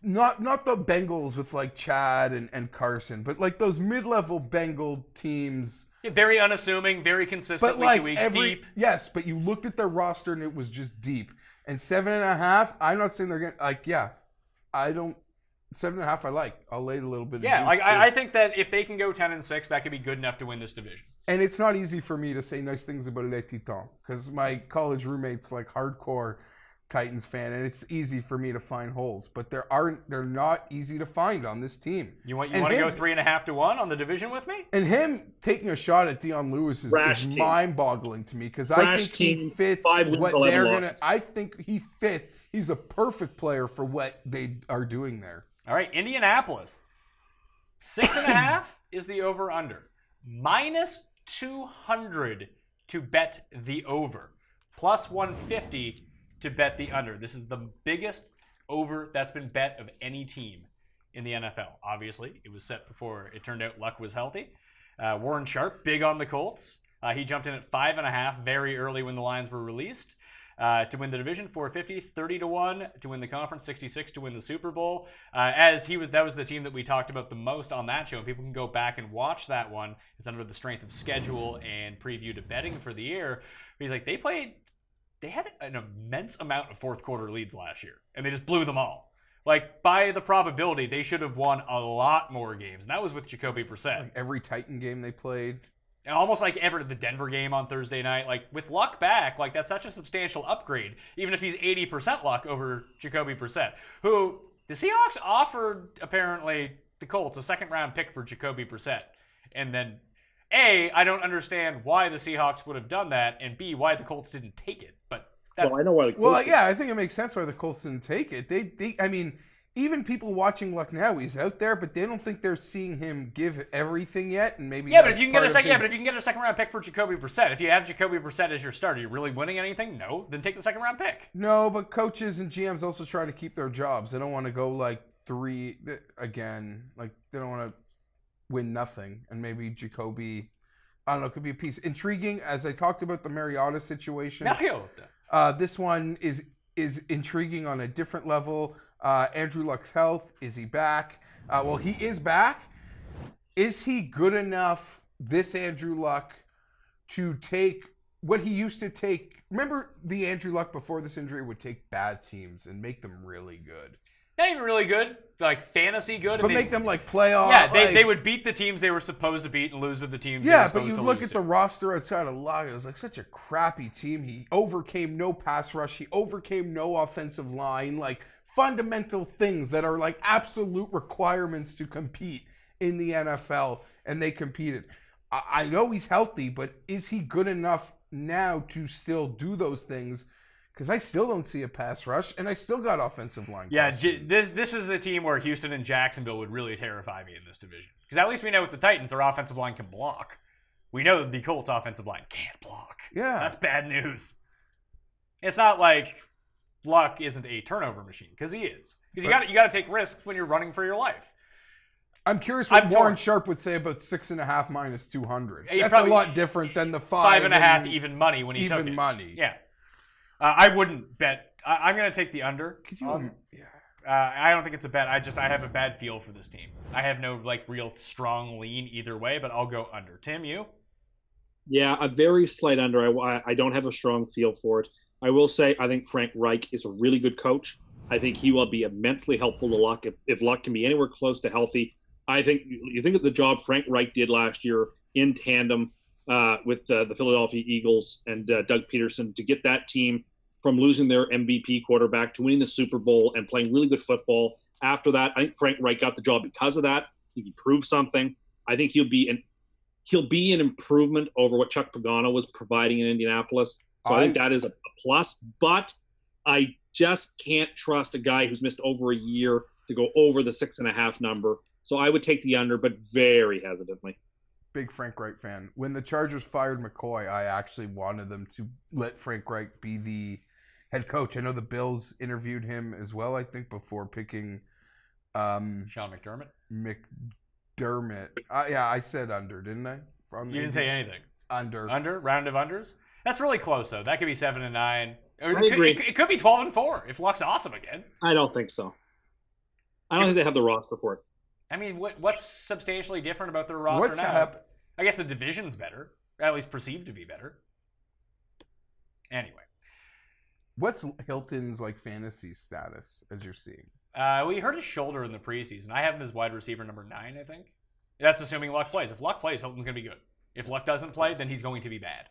not the Bengals with like Chad and Carson, but like those mid-level Bengal teams. Very unassuming, very consistent But like week to week, deep. Yes, but you looked at their roster and it was just deep. And 7.5, I'm not saying they're gonna I don't 7.5 I like. I'll lay a little bit of Yeah, juice like too. I think that if they can go 10-6, that could be good enough to win this division. And it's not easy for me to say nice things about Les Titans because my college roommate's like hardcore Titans fan, and it's easy for me to find holes, but they're not easy to find on this team. You want to go 3.5 to 1 on the division with me? And him taking a shot at Dion Lewis is mind-boggling to me because I think he fits what they're gonna. I think he's a perfect player for what they are doing there. All right, Indianapolis. 6.5 is the over/under. -200 to bet the over. +150 to bet the under. This is the biggest over that's been bet of any team in the NFL. Obviously, it was set before it turned out Luck was healthy. Warren Sharp, big on the Colts. He jumped in at 5.5 very early when the lines were released. To win the division, 450, 30 to 1 to win the conference, 66 to win the Super Bowl. That was the team that we talked about the most on that show. And people can go back and watch that one. It's under the strength of schedule and preview to betting for the year. He's like, they had an immense amount of fourth quarter leads last year, and they just blew them all. Like, by the probability, they should have won a lot more games. And that was with Jacoby Brissett. Like every Titan game they played. And almost like the Denver game on Thursday night. Like, with Luck back, like, that's such a substantial upgrade, even if he's 80% Luck over Jacoby Brissett, who the Seahawks offered, apparently, the Colts a second-round pick for Jacoby Brissett. And then, A, I don't understand why the Seahawks would have done that, and B, why the Colts didn't take it. But that's... Well, I know why the Colts I think it makes sense why the Colts didn't take it. I mean, even people watching Luck now, he's out there, but they don't think they're seeing him give everything yet, and maybe but if you can get a second round pick for Jacoby Brissett, if you have Jacoby Brissett as your starter, you're really winning anything? No, then take the second round pick. No, but coaches and GMs also try to keep their jobs. They don't want to go like 3 again. Like they don't want to win nothing, and maybe Jacoby, I don't know, could be a piece. Intriguing, as I talked about the Mariota situation. This one is intriguing on a different level. Andrew Luck's health. Is he back? Well, he is back. Is he good enough, this Andrew Luck, to take what he used to take? Remember the Andrew Luck before this injury would take bad teams and make them really good. Not even really good, like fantasy good. But make them like playoff. Yeah, they would beat the teams they were supposed to beat and lose to the teams they were supposed to lose to. Yeah, but you look at the roster outside of Luck, it was like such a crappy team. He overcame no pass rush. He overcame no offensive line. Like fundamental things that are like absolute requirements to compete in the NFL, and they competed. I know he's healthy, but is he good enough now to still do those things? Because I still don't see a pass rush, and I still got offensive line. Yeah, questions. this is the team where Houston and Jacksonville would really terrify me in this division. Because at least we know with the Titans, their offensive line can block. We know that the Colts' offensive line can't block. Yeah. That's bad news. It's not like Luck isn't a turnover machine, because he is. Because you got to take risks when you're running for your life. I'm curious what I'm Warren torn. Sharp would say about 6.5 minus 200. He'd That's probably- a lot different than the 5.5 even money when he took it. even money. Yeah. I wouldn't bet. I'm going to take the under. Could you? Yeah. I don't think it's a bet. I have a bad feel for this team. I have no real strong lean either way, but I'll go under. Tim, you? Yeah, a very slight under. I don't have a strong feel for it. I will say I think Frank Reich is a really good coach. I think he will be immensely helpful to Luck if Luck can be anywhere close to healthy. I think you think of the job Frank Reich did last year in tandem with the Philadelphia Eagles and Doug Peterson to get that team from losing their MVP quarterback to winning the Super Bowl and playing really good football. After that, I think Frank Reich got the job because of that. I think he proved something. I think he'll be an improvement over what Chuck Pagano was providing in Indianapolis. So I think that is a plus. But I just can't trust a guy who's missed over a year to go over the 6.5 number. So I would take the under, but very hesitantly. Big Frank Reich fan. When the Chargers fired McCoy, I actually wanted them to let Frank Reich be the head coach. I know the Bills interviewed him as well, I think, before picking Sean McDermott? McDermott. Yeah, I said under, didn't I? You didn't say anything. Under. Under? Round of unders? That's really close, though. That could be 7-9. Or I agree. It could be 12-4 if Luck's awesome again. I don't think so. I don't think they have the roster for it. I mean, what's substantially different about their roster What's now? happened? I guess the division's better, or at least perceived to be better. Anyway, What's Hilton's fantasy status as you're seeing? we hurt his shoulder in the preseason. I have him as wide receiver number 9, I think. That's assuming Luck plays. If Luck plays, Hilton's going to be good. If Luck doesn't play, then he's going to be bad.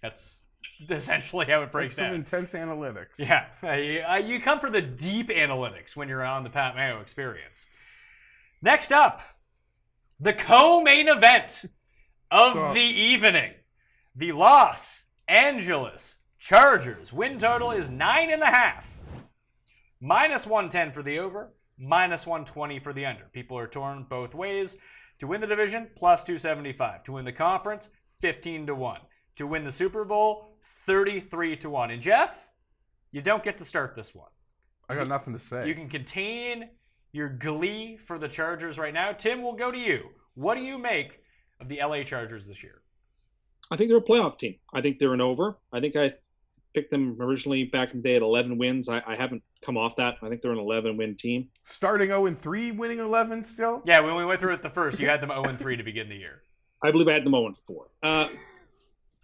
That's essentially how it breaks Some down. intense analytics. Yeah, you come for the deep analytics when you're on the Pat Mayo experience. Next up, the co-main event of the evening. The Los Angeles Chargers win total is 9.5. Minus 110 for the over, minus 120 for the under. People are torn both ways. To win the division, plus 275. To win the conference, 15-1. To win the Super Bowl, 33-1. And Geoff, you don't get to start this one. I got nothing to say. You can contain your glee for the Chargers right now. Tim, we'll go to you. What do you make of the LA Chargers this year? I think they're a playoff team. I think they're an over. I think I picked them originally back in the day at 11 wins. I haven't come off that. I think they're an 11-win team. Starting 0-3, winning 11 still? Yeah, when we went through it the first, you had them 0-3 to begin the year. I believe I had them 0-4.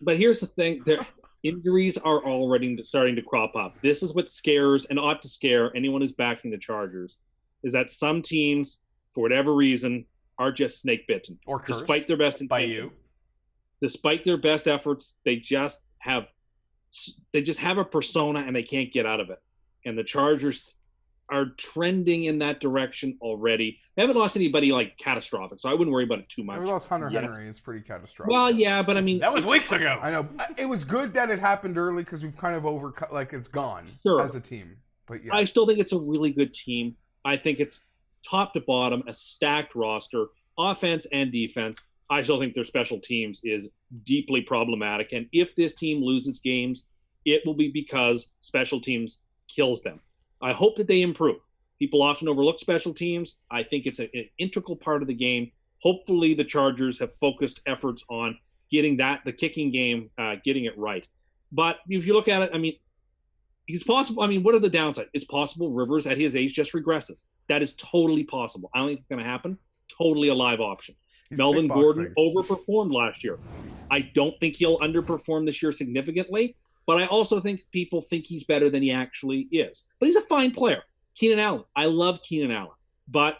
But here's the thing. Their injuries are already starting to crop up. This is what scares and ought to scare anyone who's backing the Chargers, is that some teams, for whatever reason, are just snake bitten. Or cursed despite their best by intentions. you. Despite their best efforts, they just have a persona and they can't get out of it. And the Chargers are trending in that direction already. They haven't lost anybody catastrophic, so I wouldn't worry about it too much. We lost Hunter yet. Henry. It's pretty catastrophic. Well, yeah, but I mean, That was weeks ago. I know. It was good that it happened early because we've kind of overcut, it's gone Sure. as a team. But yeah. I still think it's a really good team. I think it's top to bottom, a stacked roster, offense and defense. I still think their special teams is deeply problematic. And if this team loses games, it will be because special teams kills them. I hope that they improve. People often overlook special teams. I think it's an integral part of the game. Hopefully the Chargers have focused efforts on getting the kicking game, getting it right. But if you look at it, I mean, it's possible. I mean, what are the downsides? It's possible Rivers at his age just regresses. That is totally possible. I don't think it's going to happen. Totally a live option. He's Melvin kickboxing. Gordon overperformed last year. I don't think he'll underperform this year significantly, but I also think people think he's better than he actually is. But he's a fine player. Keenan Allen. I love Keenan Allen. But,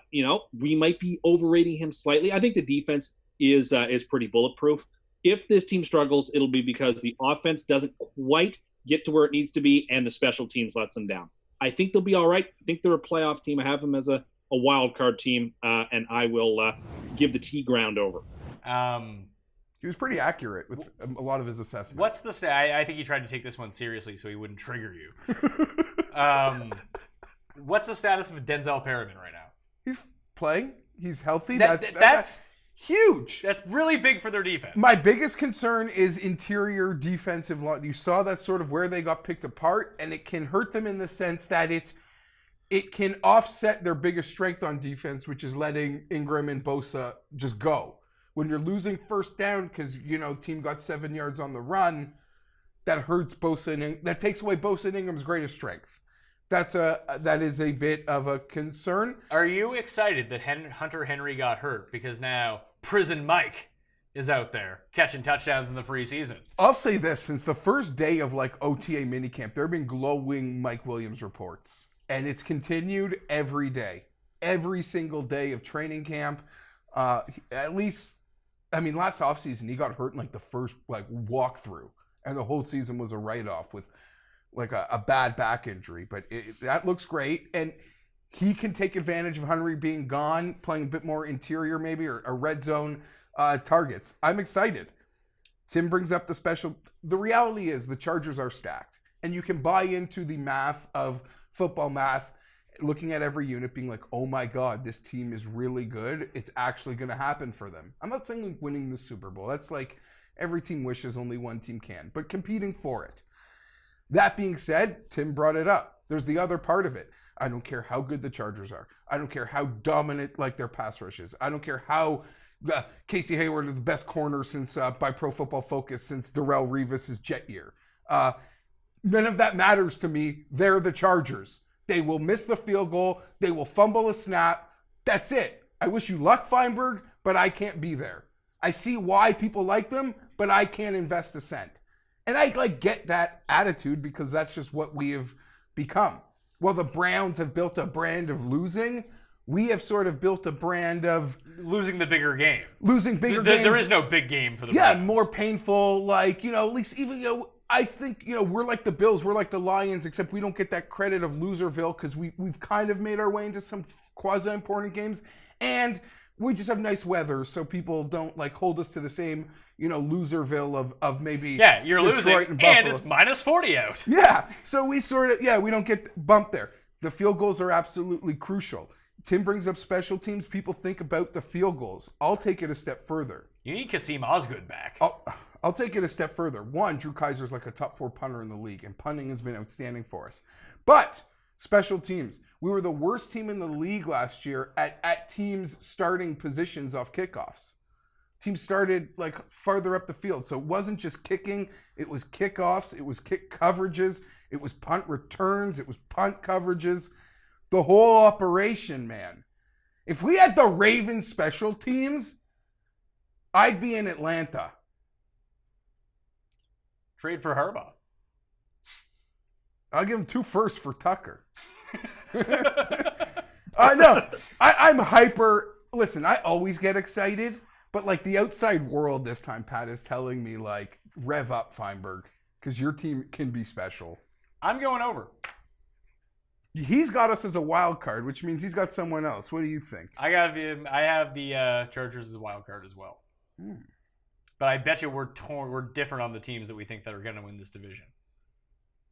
we might be overrating him slightly. I think the defense is pretty bulletproof. If this team struggles, it'll be because the offense doesn't quite get to where it needs to be and the special teams lets them down. I think they'll be all right. I think they're a playoff team. I have them as a wild card team, and I will give the T ground over. He was pretty accurate with a lot of his assessments. What's the stat? I think he tried to take this one seriously so he wouldn't trigger you. What's the status of Denzel Perryman right now? He's playing. He's healthy. That's huge. That's really big for their defense. My biggest concern is interior defensive line. You saw that sort of where they got picked apart, and it can hurt them in the sense that it can offset their biggest strength on defense, which is letting Ingram and Bosa just go. When you're losing first down because, team got 7 yards on the run, that hurts Bosa and that takes away Bosa and Ingram's greatest strength. That is a bit of a concern. Are you excited that Hunter Henry got hurt because now Prison Mike is out there catching touchdowns in the preseason? I'll say this, since the first day of OTA minicamp, there have been glowing Mike Williams reports. And it's continued every day. Every single day of training camp. At least, last offseason, he got hurt in the first walkthrough. And the whole season was a write-off with a bad back injury. But that looks great. And he can take advantage of Henry being gone, playing a bit more interior maybe, or red zone targets. I'm excited. Tim brings up the reality is the Chargers are stacked. And you can buy into the math of football math, looking at every unit being like, oh my God, this team is really good. It's actually going to happen for them. I'm not saying winning the Super Bowl. That's every team wishes only one team can, but competing for it. That being said, Tim brought it up. There's the other part of it. I don't care how good the Chargers are. I don't care how dominant their pass rush is. I don't care how Casey Hayward is the best corner since by Pro Football Focus since Darrelle Revis' jet year. None of that matters to me. They're the Chargers. They will miss the field goal. They will fumble a snap. That's it. I wish you luck, Fienberg, but I can't be there. I see why people like them, but I can't invest a cent. And I get that attitude because that's just what we have become. Well, the Browns have built a brand of losing. We have sort of built a brand of losing the bigger game. Losing bigger games. There is no big game for the Browns. Yeah, more painful. At least even I think, we're like the Bills, we're like the Lions, except we don't get that credit of Loserville because we've kind of made our way into some quasi-important games. And we just have nice weather, so people don't hold us to the same, Loserville of maybe you're Detroit losing, and it's -40 out. Yeah, so we we don't get bumped there. The field goals are absolutely crucial. Tim brings up special teams. People think about the field goals. I'll take it a step further. You need Kasim Osgood back. I'll take it a step further. One, Drew Kaiser's a top 4 punter in the league, and punting has been outstanding for us. But special teams. We were the worst team in the league last year at teams starting positions off kickoffs. Teams started farther up the field. So it wasn't just kicking. It was kickoffs. It was kick coverages. It was punt returns. It was punt coverages. The whole operation, man. If we had the Ravens special teams, I'd be in Atlanta. Trade for Harbaugh. I'll give him 2 firsts for Tucker. No, I'm hyper. Listen, I always get excited, but the outside world this time, Pat, is telling me rev up, Fienberg, because your team can be special. I'm going over. He's got us as a wild card, which means he's got someone else. What do you think? I have the Chargers as a wild card as well. But I bet you we're different on the teams that we think that are going to win this division.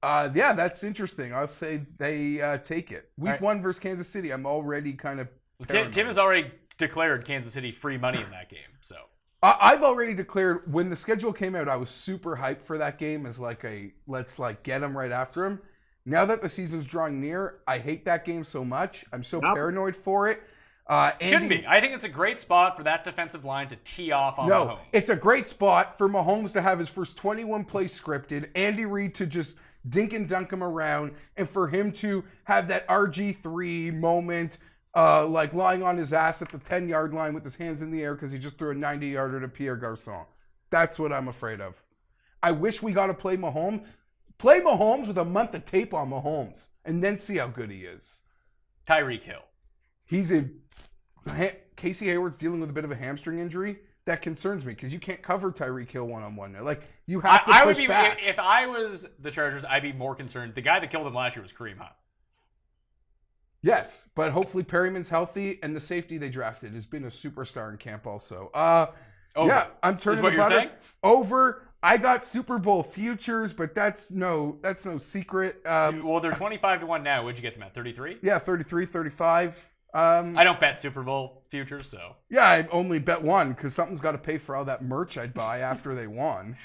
Yeah, that's interesting. I'll say they take it. Week 1 versus Kansas City, I'm already kind of Tim has already declared Kansas City free money in that game. So I've already declared when the schedule came out, I was super hyped for that game as let's get them right after him. Now that the season's drawing near, I hate that game so much. I'm so paranoid for it. Shouldn't be. I think it's a great spot for that defensive line to tee off on Mahomes. It's a great spot for Mahomes to have his first 21 plays scripted, Andy Reid to just dink and dunk him around, and for him to have that RG3 moment, lying on his ass at the 10-yard line with his hands in the air because he just threw a 90-yarder to Pierre Garçon. That's what I'm afraid of. I wish we got to play Mahomes. Play Mahomes with a month of tape on Mahomes, and then see how good he is. Tyreek Hill. He's in. Casey Hayward's dealing with a bit of a hamstring injury. That concerns me because you can't cover Tyreek Hill one-on-one. You have to push back. If I was the Chargers, I'd be more concerned. The guy that killed him last year was Kareem Hunt. Yes, but hopefully Perryman's healthy, and the safety they drafted has been a superstar in camp also. Over. Yeah, I'm Is turning what the you're butter saying? over. I got Super Bowl futures, but that's no secret. Well, they're 25 to 1 now. What'd you get them at? 33? Yeah, 33, 35. I don't bet Super Bowl futures, so. Yeah, I only bet one because something's got to pay for all that merch I'd buy after they won.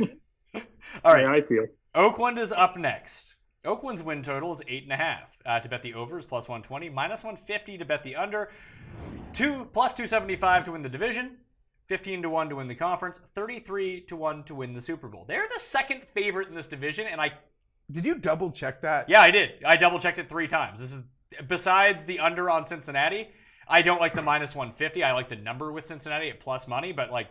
All right. Yeah, I feel. Oakland is up next. Oakland's win total is 8.5. To bet the over is plus 120, minus 150 to bet the under, plus 275 to win the division, 15 to 1 to win the conference, 33 to 1 to win the Super Bowl. They're the second favorite in this division, and Did you double check that? yeah, I did. I double checked it 3 times. This is besides the under on Cincinnati. I don't like the minus 150. I like the number with Cincinnati at plus money, but like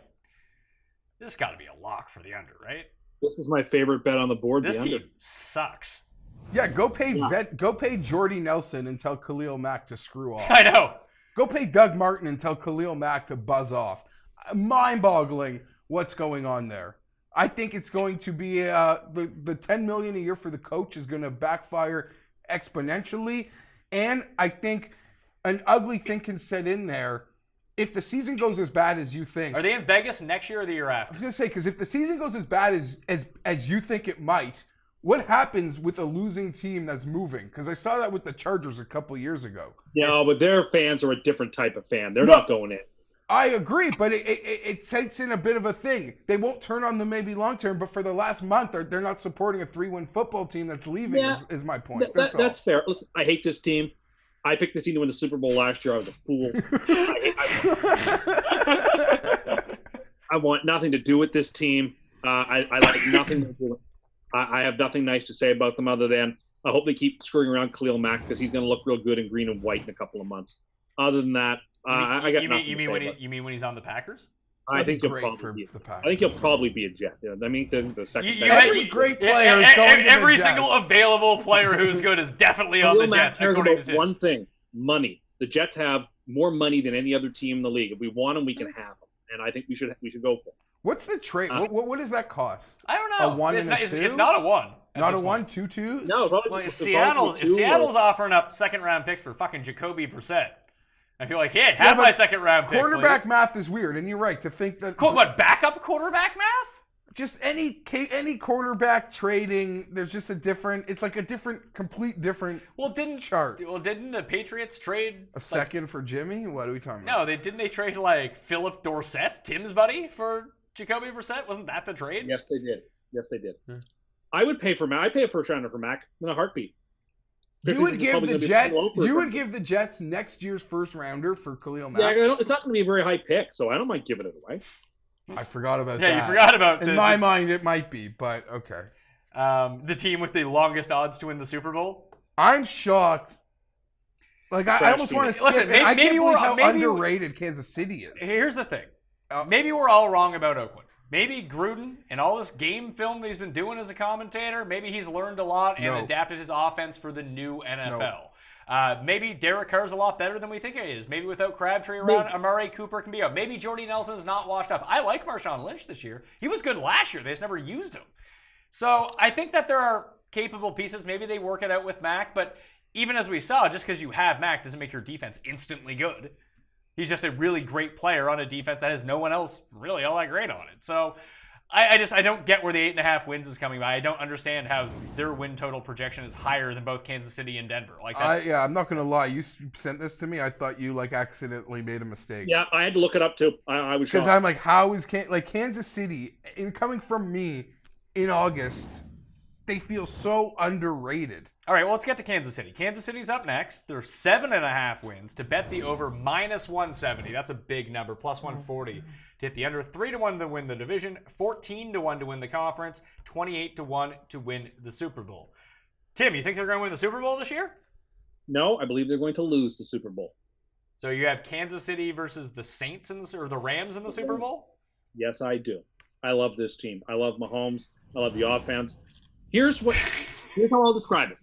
this has got to be a lock for the under, right? This is my favorite bet on the board. This the team under. sucks. Yeah, go pay Jordy Nelson and tell Khalil Mack to screw off. I know. Go pay Doug Martin and tell Khalil Mack to buzz off. Mind-boggling what's going on there. I think it's going to be the $10 million a year for the coach is going to backfire exponentially, and I think an ugly thing can set in there if the season goes as bad as you think. Are they in Vegas next year or the year I after? was going to say, because if the season goes as bad as you think it might, what happens with a losing team that's moving? Because I saw that with the Chargers a couple years ago. Yeah, but their fans are a different type of fan. They're No. not going in. I agree, but it sets in a bit of a thing. They won't turn on them maybe long term, but for the last month, they're not supporting a 3-win football team that's leaving. Yeah. Is my point. That's all. fair. Listen, I hate this team. I picked this team to win the Super Bowl last year. I was a fool. I want nothing to do with this team. I like nothing to do. I have nothing nice to say about them other than I hope they keep screwing around Khalil Mack because he's going to look real good in green and white in a couple of months. Other than that, I got nothing to say about it. You mean when he's on the Packers? I think he'll great probably for be. the Packers. I think he'll probably be a Jet. Yeah, I mean, the second. Every great player is going to the every Jets. single available player who's good is definitely on the Khalil Mack Jets. cares According about to Tim. one thing: money. The Jets have more money than any other team in the league. If we want them, we can have them, and I think we should go for it. What's the trade? What does that cost? I don't know. A 1 it's and not, a it's, 2? it's not a 1. at Not this a point. 1, 2 twos? No, probably, Well, if it'll probably be Seattle's two or- offering up second-round picks for fucking Jacoby Brissett, I feel like, hey, have but my second-round pick, Quarterback please. math is weird, and you're right to think that What, backup quarterback math? just any quarterback trading. There's just a different. It's like a complete different Well, didn't chart. the Patriots trade A second for Jimmy? What are we talking No, about? didn't they trade like Philip Dorsett, Tim's buddy, for Jacoby Brissett? Wasn't that the trade? Yes, they did. Yes, they did. Yeah. I would pay for Mac. I'd pay a first rounder for Mac in a heartbeat. You would give Probably the gonna be Jets. low for a You would first- give the Jets next year's first rounder for Khalil Yeah, Mack. it's not going to be a very high pick, so I don't mind giving it away. I forgot about Yeah, that. you forgot about In my mind, it might be, but okay. the team with the longest odds to win the Super Bowl. I'm shocked. Like I almost want to skip. Listen, it. maybe I can't believe how maybe- underrated Kansas City is. Here's the thing. Oh. Maybe we're all wrong about Oakland. Maybe Gruden and all this game film that he's been doing as a commentator, maybe he's learned a lot and No. adapted his offense for the new NFL. Maybe Derek Carr's a lot better than we think he is. Maybe without Crabtree around, Amari Cooper can be out. Maybe Jordy Nelson's not washed up. I like Marshawn Lynch this year. He was good last year. They just never used him. So I think that there are capable pieces. Maybe they work it out with Mac, but even as we saw, just because you have Mac doesn't make your defense instantly good. He's just a really great player on a defense that has no one else really all that great on it. So I don't get where the 8.5 wins is coming by. I don't understand how their win total projection is higher than both Kansas City and Denver. Like that's, I'm not gonna lie. You sent this to me. I thought you accidentally made a mistake. Yeah, I had to look it up too. I was Because shocked. I'm like, how is Kansas City? Coming from me in August, they feel so underrated. All right, well, let's get to Kansas City. Kansas City's up next. They're 7.5 wins to bet the over minus 170. That's a big number. Plus 140 to hit the under. 3-1 to win the division. 14-1 to win the conference. 28-1 to win the Super Bowl. Tim, you think they're going to win the Super Bowl this year? No, I believe they're going to lose the Super Bowl. So you have Kansas City versus the Saints or the Rams in the Super Bowl? Yes, I do. I love this team. I love Mahomes. I love the offense. Here's how I'll describe it.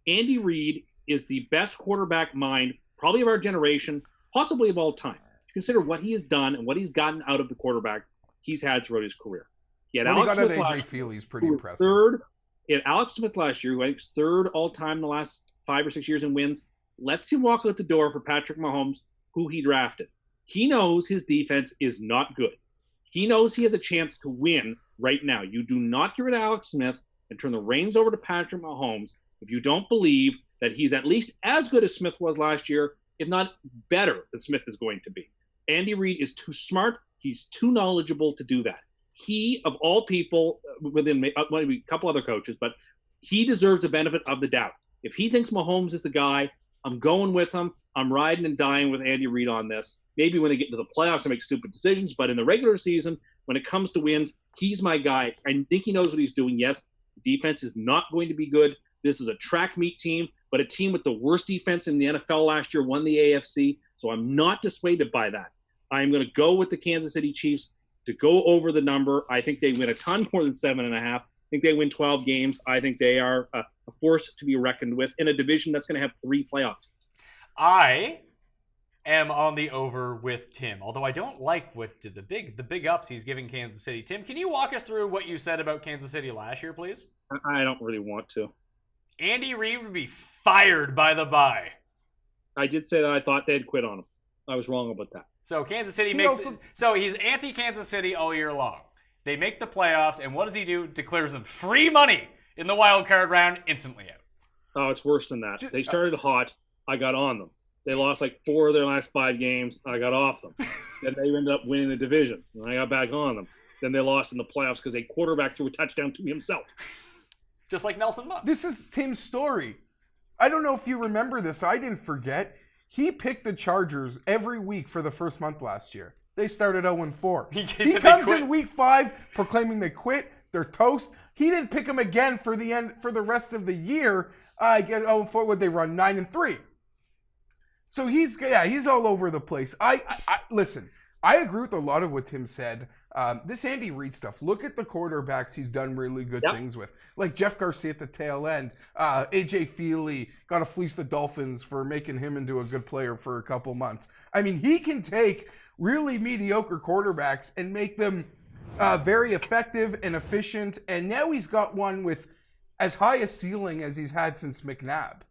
Andy Reid is the best quarterback mind, probably of our generation, possibly of all time. Consider what he has done and what he's gotten out of the quarterbacks he's had throughout his career. He had What he Alex got out Smith of last AJ year, Feely is pretty who was impressive. third. He had Alex Smith last year, who I think is third all-time in the last 5 or 6 years in wins. Lets him walk out the door for Patrick Mahomes, who he drafted. He knows his defense is not good. He knows he has a chance to win right now. You do not get rid of Alex Smith and turn the reins over to Patrick Mahomes if you don't believe that he's at least as good as Smith was last year, if not better than Smith is going to be. Andy Reid is too smart. He's too knowledgeable to do that. He, of all people, within maybe a couple other coaches, but he deserves the benefit of the doubt. If he thinks Mahomes is the guy, I'm going with him. I'm riding and dying with Andy Reid on this. Maybe when they get into the playoffs, I make stupid decisions, but in the regular season, when it comes to wins, he's my guy. I think he knows what he's doing. Yes, the defense is not going to be good. This is a track meet team, but a team with the worst defense in the NFL last year won the AFC, so I'm not dissuaded by that. I'm going to go with the Kansas City Chiefs to go over the number. I think they win a ton more than 7.5. I think they win 12 games. I think they are a force to be reckoned with in a division that's going to have 3 playoff teams. I am on the over with Tim, although I don't like the big ups he's giving Kansas City. Tim, can you walk us through what you said about Kansas City last year, please? I don't really want to. Andy Reid would be fired by the bye. I did say that I thought they'd quit on him. I was wrong about that. So Kansas City so he's anti-Kansas City all year long. They make the playoffs, and what does he do? Declares them free money in the wild card round, instantly out. Oh, it's worse than that. They started hot. I got on them. They lost like 4 of their last 5 games. I got off them. Then they ended up winning the division, and I got back on them. Then they lost in the playoffs because a quarterback threw a touchdown to himself. Just like Nelson Muntz. This is Tim's story. I don't know if you remember this. I didn't forget. He picked the Chargers every week for the first month last year. They started 0-4. He comes in week 5 proclaiming they quit. They're toast. He didn't pick them again for the rest of the year. I guess 0-4. Would they run 9-3? So he's all over the place. I listen. I agree with a lot of what Tim said. This Andy Reid stuff. Look at the quarterbacks he's done really good things with, like Jeff Garcia at the tail end. AJ Feely got to fleece the Dolphins for making him into a good player for a couple months. I mean, he can take really mediocre quarterbacks and make them very effective and efficient. And now he's got one with as high a ceiling as he's had since McNabb.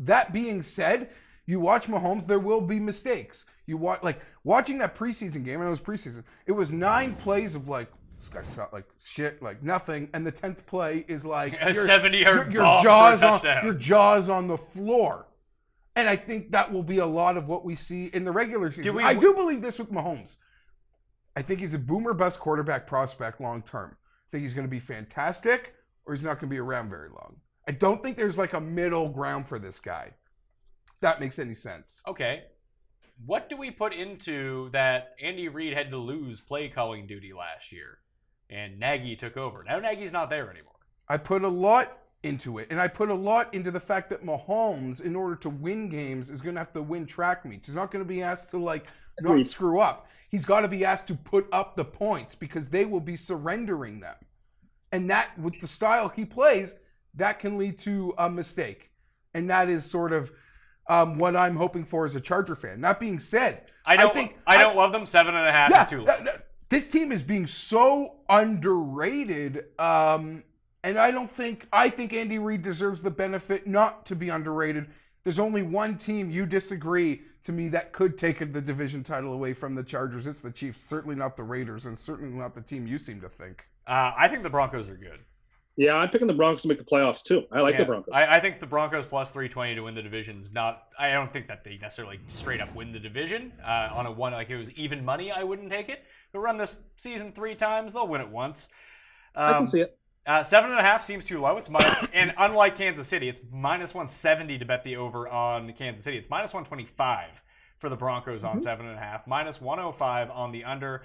That being said, you watch Mahomes, there will be mistakes. You watching that preseason game, and it was preseason. It was 9 plays of like this guy saw like shit, like nothing, and the 10th play is like a 70-yard your jaws on the floor. And I think that will be a lot of what we see in the regular season. I do believe this with Mahomes. I think he's a boomer bust quarterback prospect long term. I think he's going to be fantastic, or he's not going to be around very long. I don't think there's like a middle ground for this guy. If that makes any sense. Okay. What do we put into that Andy Reid had to lose play calling duty last year and Nagy took over? Now Nagy's not there anymore. I put a lot into it, and I put a lot into the fact that Mahomes, in order to win games, is going to have to win track meets. He's not going to be asked to not screw up. He's got to be asked to put up the points because they will be surrendering them. And that, with the style he plays, that can lead to a mistake. And that is sort of what I'm hoping for as a Charger fan. That being said, I don't love them. 7.5 is too low. This team is being so underrated, and I think Andy Reid deserves the benefit not to be underrated. There's only one team you disagree to me that could take the division title away from the Chargers. It's the Chiefs, certainly not the Raiders, and certainly not the team you seem to think. I think the Broncos are good. Yeah, I'm picking the Broncos to make the playoffs too. I like the Broncos. I think the Broncos plus 320 to win the division's not. I don't think that they necessarily straight up win the division on a one. Like it was even money, I wouldn't take it. But run this season 3 times, they'll win it once. I can see it. 7.5 seems too low. It's minus, and unlike Kansas City, it's minus 170 to bet the over on Kansas City. It's minus 125 for the Broncos on 7.5. Minus 105 on the under.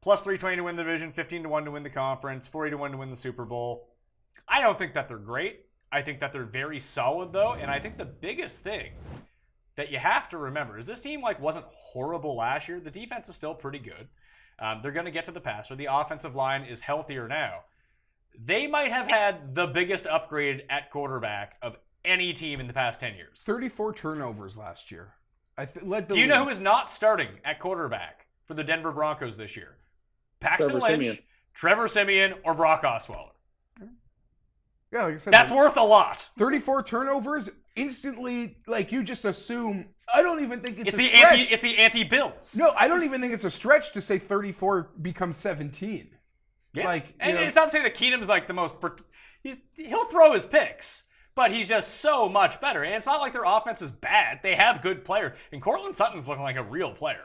Plus 320 to win the division, 15-1 to win the conference, 40-1 to win the Super Bowl. I don't think that they're great. I think that they're very solid, though. And I think the biggest thing that you have to remember is this team wasn't horrible last year. The defense is still pretty good. They're going to get to the passer. The offensive line is healthier now. They might have had the biggest upgrade at quarterback of any team in the past 10 years. 34 turnovers last year. Do you know who is not starting at quarterback for the Denver Broncos this year? Paxton Lynch, Trevor Siemian, or Brock Osweiler. Yeah, like I said, That's worth a lot. 34 turnovers instantly. Like you just assume. I don't even think it's a the stretch. it's the anti-Bills. No, I don't even think it's a stretch to say 34 becomes 17. Yeah. Like, and you know, it's not to say that Keenum's like the most. He'll throw his picks, but he's just so much better. And it's not like their offense is bad. They have good players. And Cortland Sutton's looking like a real player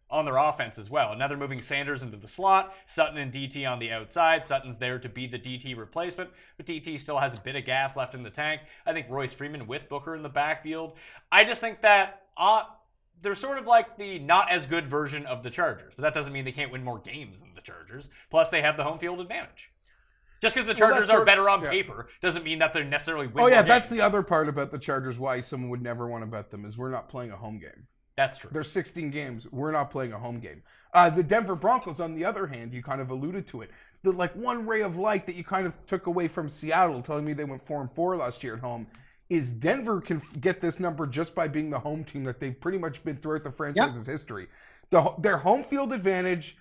on their offense as well. And now they're moving Sanders into the slot, Sutton and DT on the outside. Sutton's there to be the DT replacement, but DT still has a bit of gas left in the tank. I think Royce Freeman with Booker in the backfield. I just think that they're sort of like the not as good version of the Chargers, but that doesn't mean they can't win more games than the Chargers. Plus, they have the home field advantage. Just because the Chargers are better on paper doesn't mean that they're necessarily winning. Oh yeah, more that's games. the other part about the Chargers. Why someone would never want to bet them is we're not playing a home game. That's true. There's 16 games. We're not playing a home game. The Denver Broncos, on the other hand, you kind of alluded to it. The one ray of light that you kind of took away from Seattle, telling me they went 4-4 last year at home, is Denver can get this number just by being the home team that they've pretty much been throughout the franchise's history. Their home field advantage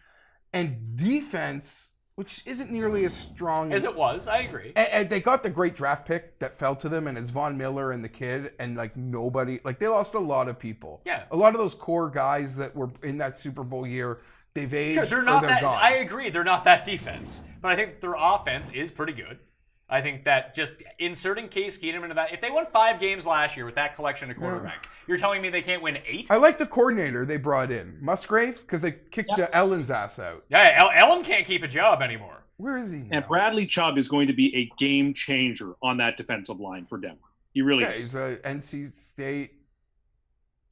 and defense, which isn't nearly as strong As it was, I agree. and they got the great draft pick that fell to them, and it's Von Miller and the kid, and like nobody, like they lost a lot of people. Yeah. A lot of those core guys that were in that Super Bowl year, they've aged. Sure, they're or not they're that. gone. I agree, they're not that defense, but I think their offense is pretty good. I think that just inserting Case Keenum into that, if they won 5 games last year with that collection of quarterback, you're telling me they can't win 8? I like the coordinator they brought in, Musgrave, because they kicked Ellen's ass out. Yeah, Ellen can't keep a job anymore. Where is he now? And Bradley Chubb is going to be a game changer on that defensive line for Denver. He really Yeah, is. he's a NC State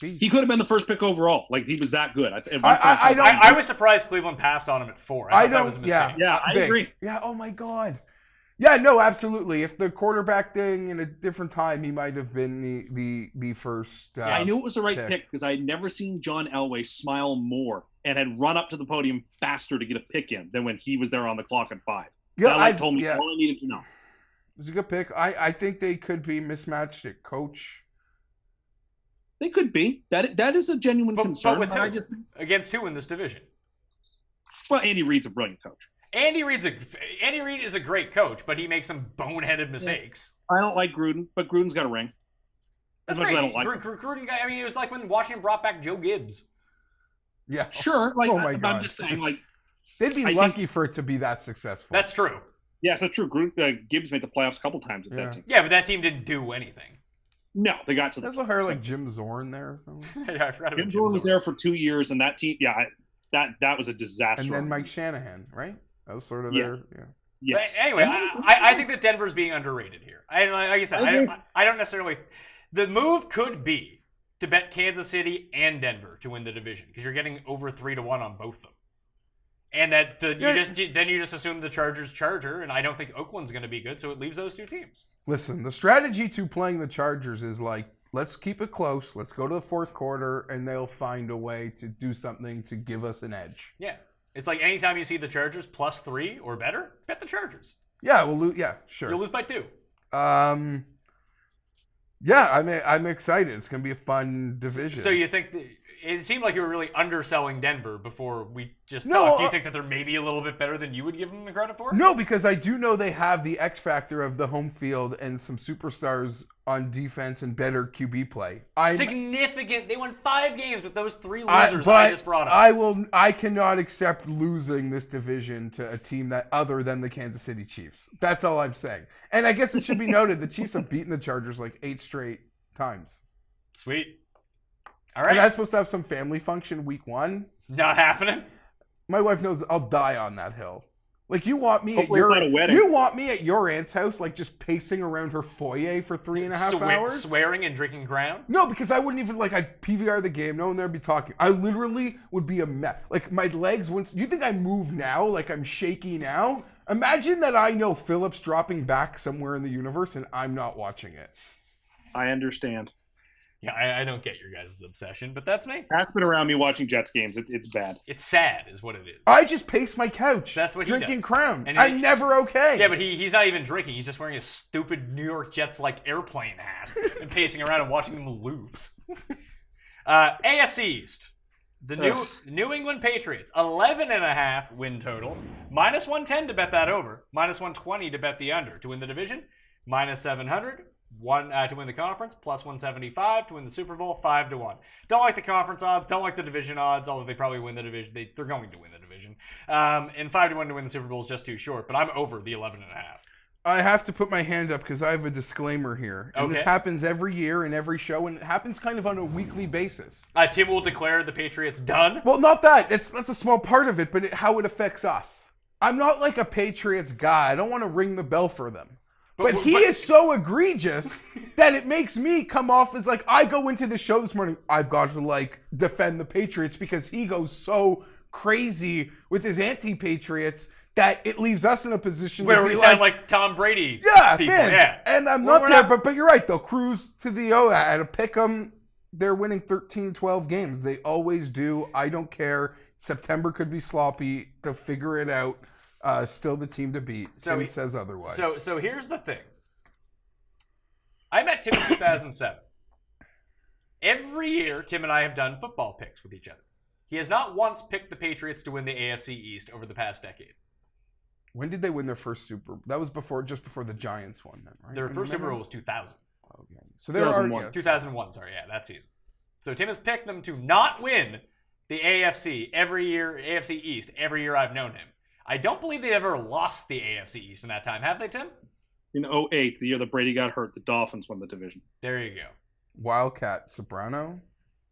beast. He could have been the first pick overall. Like, he was that good. I was surprised Cleveland passed on him at 4. I thought that was a mistake. Yeah, I big. agree. Yeah, oh my God. Yeah, no, absolutely. If the quarterback thing in a different time, he might have been the first. I knew it was the right pick because I had never seen John Elway smile more and had run up to the podium faster to get a pick in than when he was there on the clock at 5. Yeah, That told me all I needed to know. It's a good pick. I think they could be mismatched at coach. They could be. That is a genuine concern. But with but who? I just think, Against who in this division? well, Andy Reid's a brilliant coach. Andy Reid is a great coach, but he makes some boneheaded mistakes. I don't like Gruden, but Gruden's got a ring. As much as I don't like him. Gruden, I mean, it was like when Washington brought back Joe Gibbs. Yeah. Sure. Like, Oh my I'm God. just saying, like, They'd be I lucky for it to be that successful. That's true. yes, that's true. Gibbs made the playoffs a couple times with that team. Yeah, but that team didn't do anything. No, they got to the That's a hire like Jim Zorn there or something. I forgot about Jim Zorn was there for 2 years, and that team, that was a disaster. And then Mike Shanahan, right? That was sort of Yes. their. Yes. But anyway, I think that Denver's being underrated here. Like I said, I don't necessarily. The move could be to bet Kansas City and Denver to win the division because you're getting over 3-1 on both of them, and that you just assume the Chargers Charger, and I don't think Oakland's going to be good, so it leaves those 2 teams. Listen, the strategy to playing the Chargers is like, let's keep it close. Let's go to the fourth quarter, and they'll find a way to do something to give us an edge. Yeah, it's like anytime you see the Chargers +3 or better, bet the Chargers. Yeah, we'll lose. Yeah, sure. You'll lose by 2. Yeah, I'm excited. It's gonna be a fun division. So you think it seemed like you were really underselling Denver before we just No, talked. Do you think that they're maybe a little bit better than you would give them the credit for? No, because I do know they have the X factor of the home field and some superstars on defense and better QB play. Significant. They won 5 games with those 3 losers I just brought up. I cannot accept losing this division to a team that other than the Kansas City Chiefs. That's all I'm saying. And I guess it should be noted the Chiefs have beaten the Chargers like 8 straight times. Sweet. All right. And I'm supposed to have some family function week 1. Not happening. My wife knows I'll die on that hill. Like you want me Hopefully it's not a wedding. at your aunt's house, like just pacing around her foyer for 3.5 hours? Swearing and drinking Crown? No, because I wouldn't even I'd PVR the game. No one there'd be talking. I literally would be a mess. Like my legs wouldn't. You think I move now? Like I'm shaky now? Imagine that I know Phillips dropping back somewhere in the universe and I'm not watching it. I understand. Yeah, I don't get your guys' obsession, but that's me. Pat's been around me watching Jets games. It's bad. It's sad, is what it is. I just pace my couch. That's what he drinking does. Crown. And I'm never okay. Yeah, but he's not even drinking. He's just wearing a stupid New York Jets like airplane hat and pacing around and watching them lose. AFC East. The New England Patriots, 11.5 win total, -110 to bet that over, -120 to bet the under to win the division. minus 700. One to win the conference, plus 175 to win the Super Bowl, 5-1. Don't like the conference odds, don't like the division odds, although they probably win the division. They're going to win the division. And 5-1 to win the Super Bowl is just too short, but I'm over the 11.5. I have to put my hand up because I have a disclaimer here. And this happens every year in every show, and it happens kind of on a weekly basis. Tim will declare the Patriots done. Well, not that. That's a small part of it, but how it affects us. I'm not like a Patriots guy. I don't want to ring the bell for them. But he is so egregious that it makes me come off as like, I go into the show this morning, I've got to like defend the Patriots because he goes so crazy with his anti-Patriots that it leaves us in a position where to we be sound like Tom Brady. Yeah, people. fans. Yeah. And I'm not there, but you're right, they'll cruise to the I had to pick them. They're winning 13, 12 games. They always do. I don't care. September could be sloppy. They'll figure it out. Still the team to beat. So he says otherwise. So here's the thing. I met Tim in 2007. Every year, Tim and I have done football picks with each other. He has not once picked the Patriots to win the AFC East over the past decade. When did they win their first Super Bowl? That was just before the Giants won then, right? Their first Super Bowl was 2000. Okay. So they were 2001, sorry, yeah, that season. So Tim has picked them to not win the AFC every year, AFC East, every year I've known him. I don't believe they ever lost the AFC East in that time. Have they, Tim? In 2008, the year that Brady got hurt, the Dolphins won the division. There you go. Wildcat Sobrano?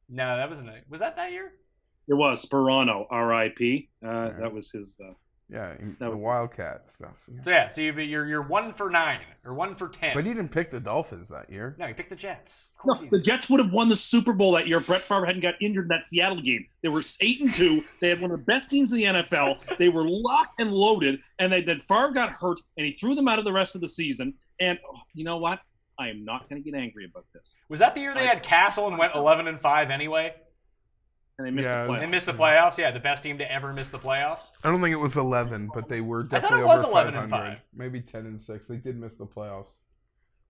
No, that wasn't it. Was that year? It was Sperano, R.I.P. That was his... the Wildcat stuff. Yeah. So you're 1 for 9 or 1 for 10. But he didn't pick the Dolphins that year. No, he picked the Jets. Of No, course the Jets would have won the Super Bowl that year. Brett Favre hadn't got injured in that Seattle game. They were 8-2. They had one of the best teams in the NFL. They were locked and loaded, and then Favre got hurt, and he threw them out of the rest of the season. And you know what? I am not going to get angry about this. Was that the year they had Castle and went 11-5 anyway? And they missed the playoffs. They missed the playoffs. Yeah, the best team to ever miss the playoffs. I don't think it was 11, but they were definitely was over 11 500. and 5. Maybe 10 and 6. They did miss the playoffs.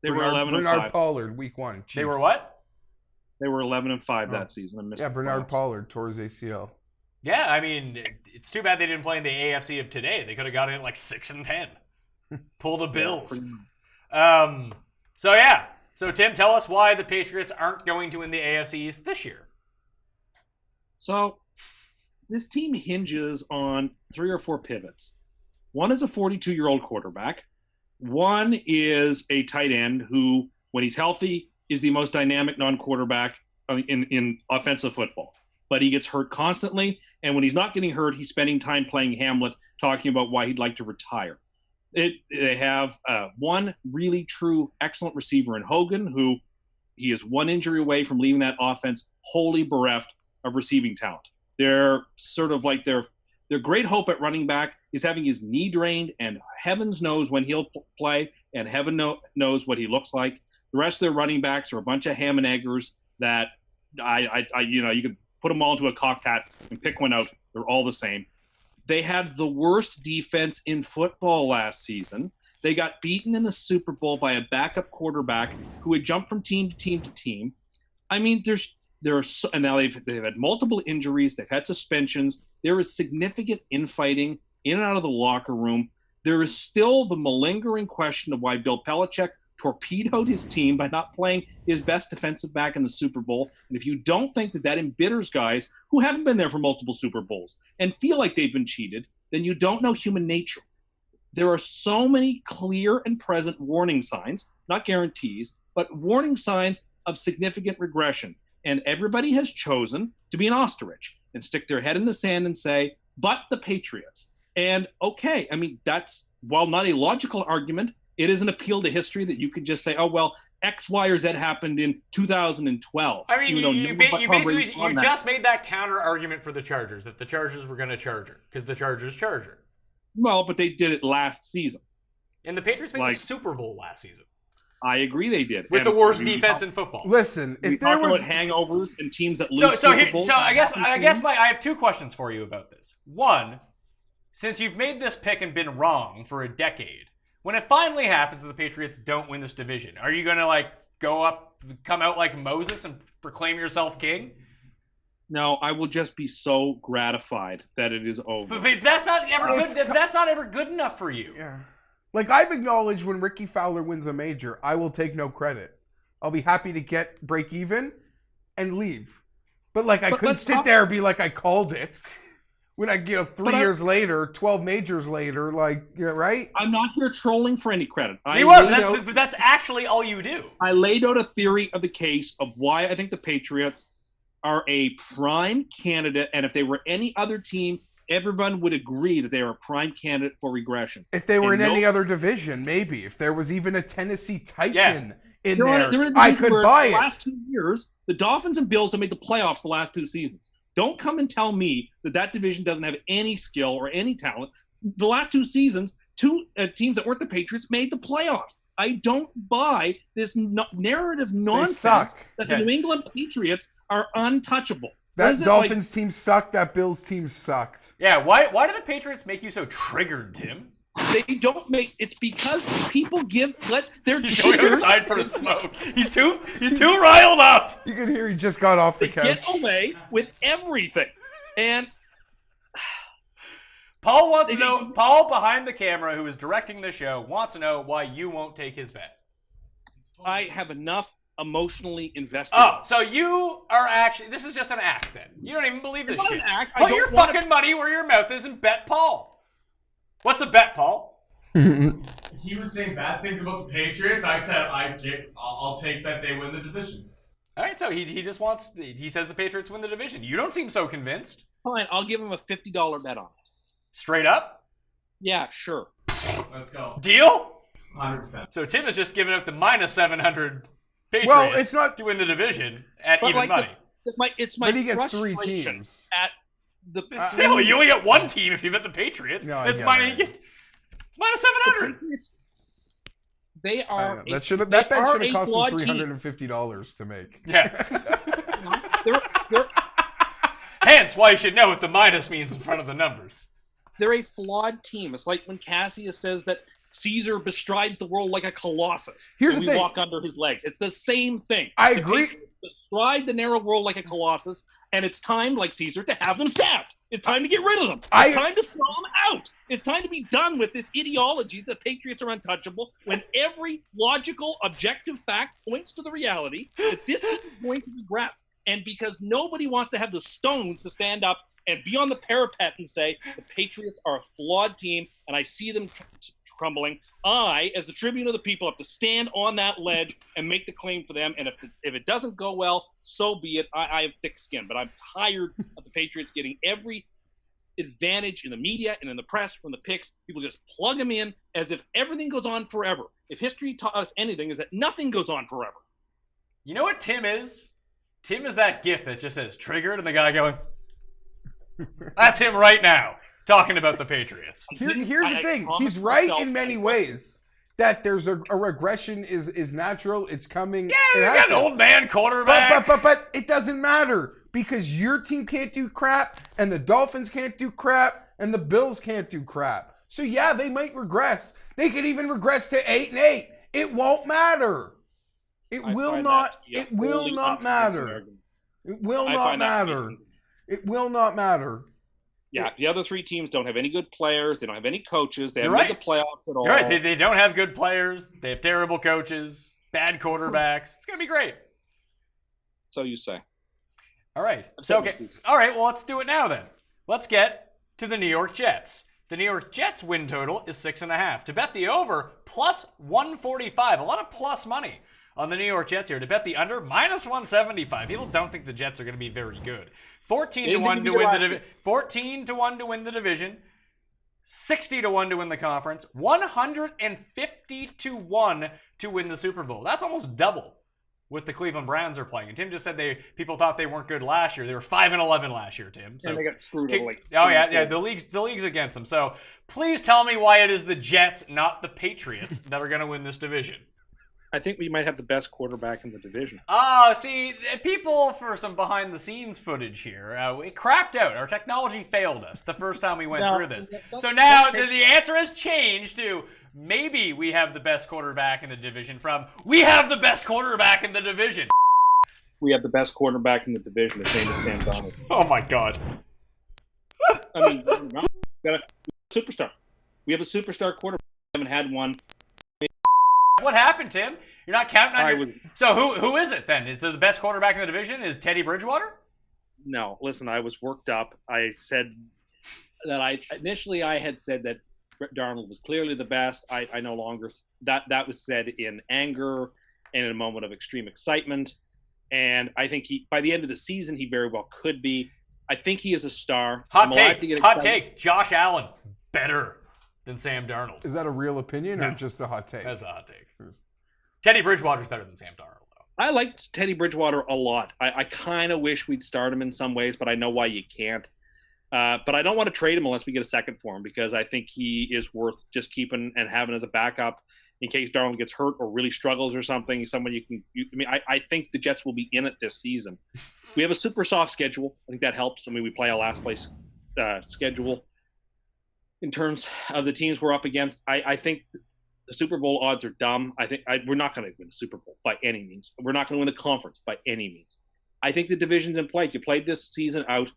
They were 11 and 5. Bernard Pollard, week 1. Chiefs. They were what? They were 11 and 5 that season. And missed the Bernard playoffs. Pollard tore his ACL. Yeah, I mean, it's too bad they didn't play in the AFC of today. They could have got in at like 6-10. Pull the Bills. So Tim, tell us why the Patriots aren't going to win the AFC East this year. So this team hinges on 3 or 4 pivots. One is a 42-year-old quarterback. One is a tight end who, when he's healthy, is the most dynamic non-quarterback in offensive football. But he gets hurt constantly, and when he's not getting hurt, he's spending time playing Hamlet, talking about why he'd like to retire. They have one really true excellent receiver in Hogan, who he is one injury away from leaving that offense wholly bereft of receiving talent. They're sort of like their great hope at running back is having his knee drained, and heavens knows when he'll play, and heaven knows what he looks like. The rest of their running backs are a bunch of ham and eggers that you could put them all into a cocked hat and pick one out. They're all the same. They had the worst defense in football last season. They got beaten in the Super Bowl by a backup quarterback who had jumped from team to team to team. I mean, and now they've had multiple injuries. They've had suspensions. There is significant infighting in and out of the locker room. There is still the malingering question of why Bill Belichick torpedoed his team by not playing his best defensive back in the Super Bowl. And if you don't think that embitters guys who haven't been there for multiple Super Bowls and feel like they've been cheated, then you don't know human nature. There are so many clear and present warning signs, not guarantees, but warning signs of significant regression. And everybody has chosen to be an ostrich and stick their head in the sand and say, but the Patriots. And okay, I mean, that's, while not a logical argument, it is an appeal to history that you can just say, oh, well, X, Y, or Z happened in 2012. I mean, you just made that counter argument for the Chargers, that the Chargers were going to charge her, because the Chargers charge her. Well, but they did it last season. And the Patriots made the Super Bowl last season. I agree they did. With the worst defense in football. Listen, if there was about hangovers and teams that lose Super Bowls. So I guess I have 2 questions for you about this. One, since you've made this pick and been wrong for a decade, when it finally happens that the Patriots don't win this division, are you going to come out like Moses and proclaim yourself king? No, I will just be so gratified that it is over. But that's not ever good. That's not ever good enough for you. Yeah. Like, I've acknowledged when Ricky Fowler wins a major, I will take no credit. I'll be happy to break even and leave. But like, I couldn't sit there and be like, I called it. When I, 3 years later, 12 majors later, like, right? I'm not here trolling for any credit. But that's actually all you do. I laid out a theory of the case of why I think the Patriots are a prime candidate, and if they were any other team, everyone would agree that they are a prime candidate for regression. If they were in any other division, maybe. If there was even a Tennessee Titan in there, I could buy it. The last 2 years, the Dolphins and Bills have made the playoffs the last 2 seasons. Don't come and tell me that division doesn't have any skill or any talent. The last 2 seasons, 2 teams that weren't the Patriots made the playoffs. I don't buy this narrative nonsense that the New England Patriots are untouchable. That Dolphins team sucked. That Bills team sucked. Yeah, why do the Patriots make you so triggered, Tim? They don't make. It's because people let their He's cheers. going outside for a smoke. He's too riled up. You can hear he just got off the couch. Get away with everything, and Paul wants to know. Paul behind the camera, who is directing the show, wants to know why you won't take his bet. I have enough emotionally invested. Oh, so you are actually. This is just an act, then. You don't even believe this shit. An act. Put your fucking money where your mouth is and bet Paul. What's the bet, Paul? He was saying bad things about the Patriots. I said I'll take that they win the division. All right, so he just wants. He says the Patriots win the division. You don't seem so convinced. Fine, I'll give him a $50 bet on it. Straight up? Yeah, sure. Let's go. Deal? 100%. So Tim has just given up the minus 700 Patriots Well, it's not to win the division at But even money. It's my But he gets 3 frustration teams. at the Still, you only get one team if you bet the Patriots. No, it's yeah, minus. right. It's minus 700. Patriots, they are that bet should have cost me $350 to make. Yeah. they're Hence, why you should know what the minus means in front of the numbers. they're a flawed team. It's like when Cassius says that Caesar bestrides the world like a colossus. Here's and the we thing. walk under his legs. It's the same thing. I The agree. Patriots bestride the narrow world like a colossus, and it's time, like Caesar, to have them stabbed. It's time to get rid of them. It's time to throw them out. It's time to be done with this ideology that Patriots are untouchable when every logical, objective fact points to the reality that this team is going to regress. And because nobody wants to have the stones to stand up and be on the parapet and say the Patriots are a flawed team and I see them crumbling, I, as the tribune of the people, have to stand on that ledge and make the claim for them. And if it doesn't go well, so be it. I have thick skin, but I'm tired of the Patriots getting every advantage in the media and in the press from the picks. People just plug them in as if everything goes on forever. If history taught us anything, is that nothing goes on forever. You know what Tim is? Tim is that gif that just says triggered and the guy going, that's him right now, talking about the Patriots. Here's the thing. He's right in many ways. That there's a regression is natural. It's coming. Yeah, you got an old man quarterback. But it doesn't matter because your team can't do crap and the Dolphins can't do crap and the Bills can't do crap. So yeah, they might regress. They could even regress to 8-8. It won't matter. It will not matter. It will not matter. It will not matter. Yeah, the other 3 teams don't have any good players. They don't have any coaches. They haven't You're made the playoffs at all. You're right. They don't have good players. They have terrible coaches, bad quarterbacks. It's going to be great. So you say. All right. So, okay. All right. Well, let's do it now then. Let's get to the New York Jets. The New York Jets win total is 6.5. To bet the over, plus 145. A lot of plus money on the New York Jets here. To bet the under, minus 175. People don't think the Jets are going to be very good. 14 to 1 to win the division. 14 to 1 to win the division. 60 to 1 to win the conference. 150 to 1 to win the Super Bowl. That's almost double what the Cleveland Browns are playing. And Tim just said people thought they weren't good last year. They were 5-11 last year, Tim. So and they got screwed. the league's against them. So please tell me why it is the Jets, not the Patriots, that are going to win this division. I think we might have the best quarterback in the division. See, people, for some behind-the-scenes footage here, it crapped out. Our technology failed us the first time we went through this. So now the answer has changed to maybe we have the best quarterback in the division from we have the best quarterback in the division. We have the best quarterback in the division. His name is Sam Donald. Oh, my God. I mean, we got a superstar. We have a superstar quarterback. haven't had one. What happened, Tim? You're not counting on I your... was- So who is it then? Is the best quarterback in the division? Is Teddy Bridgewater? No, listen, I was worked up. I said that I had said that Brett Darnold was clearly the best. I no longer that was said in anger and in a moment of extreme excitement. And I think by the end of the season, he very well could be. I think he is a star. Hot take. Josh Allen, better than Sam Darnold. Is that a real opinion or No. just a hot take? That's a hot take. Teddy Bridgewater's better than Sam Darnold, though. I liked Teddy Bridgewater a lot. I kind of wish we'd start him in some ways, but I know why you can't. But I don't want to trade him unless we get a second for him, because I think he is worth just keeping and having as a backup in case Darnold gets hurt or really struggles or something. Someone I think the Jets will be in it this season. We have a super soft schedule. I think that helps. I mean, we play a last place schedule. In terms of the teams we're up against, I think the Super Bowl odds are dumb. I think we're not going to win the Super Bowl by any means. We're not going to win the conference by any means. I think the division's in play. You played this season out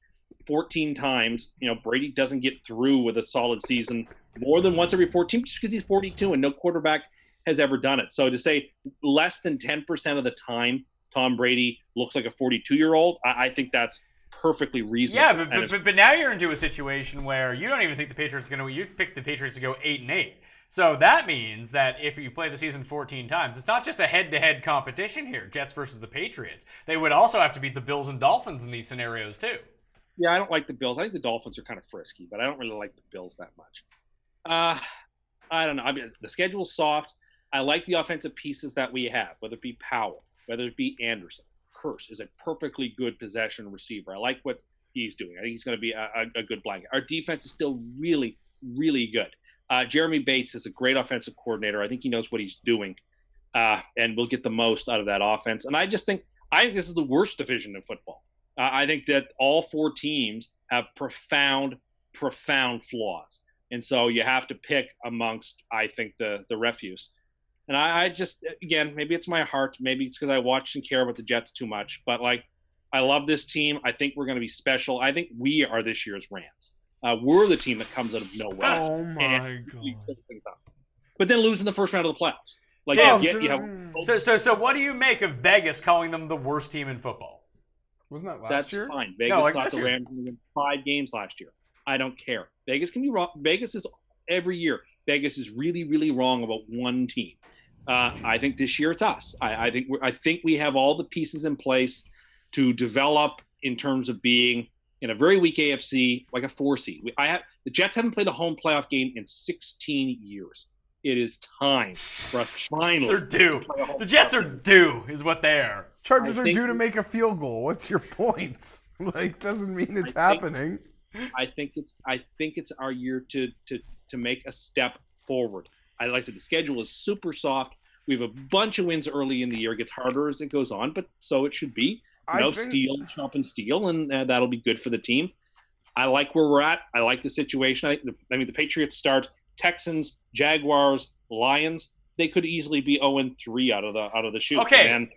14 times. You know, Brady doesn't get through with a solid season more than once every 14 just because he's 42 and no quarterback has ever done it. So to say less than 10% of the time Tom Brady looks like a 42-year-old, I think that's perfectly reasonable. Yeah, but now you're into a situation where you don't even think the Patriots are going to win. You picked the Patriots to go 8-8. So that means that if you play the season 14 times, it's not just a head-to-head competition here, Jets versus the Patriots. They would also have to beat the Bills and Dolphins in these scenarios too. Yeah, I don't like the Bills. I think the Dolphins are kind of frisky, but I don't really like the Bills that much. I don't know. I mean, the schedule's soft. I like the offensive pieces that we have, whether it be Powell, whether it be Anderson. Curse is a perfectly good possession receiver. I like what he's doing. I think he's going to be a good blanket. Our defense is still really, really good. Jeremy Bates is a great offensive coordinator. I think he knows what he's doing, and we'll get the most out of that offense. And I think this is the worst division in football. I think that all four teams have profound flaws. And so you have to pick amongst, I think, the refuse. And I just, again, maybe it's my heart. Maybe it's because I watch and care about the Jets too much. But, I love this team. I think we're going to be special. I think we are this year's Rams. We're the team that comes out of nowhere. Oh, my God. But then lose in the first round of the playoffs. So what do you make of Vegas calling them the worst team in football? Wasn't that last That's year? fine. Vegas thought the Rams would win 5 games last year. I don't care. Vegas can be wrong. Vegas is every year. Vegas is really, really wrong about one team. I think this year it's us. I think we have all the pieces in place to develop in terms of being in a very weak AFC, like a 4 seed. The Jets haven't played a home playoff game in 16 years. It is time for us finally. They're due. The Jets are due, is what they are. Chargers are due to make a field goal. What's your point? Doesn't mean it's happening. I think it's our year to make a step forward. Like I said, the schedule is super soft. We have a bunch of wins early in the year. It gets harder as it goes on, but so it should be. Chop and steal, and that'll be good for the team. I like where we're at. I like the situation. The Patriots start Texans, Jaguars, Lions. They could easily be 0-3 out of the chute. Okay,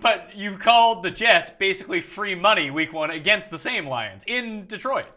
but you called the Jets basically free money week 1 against the same Lions in Detroit.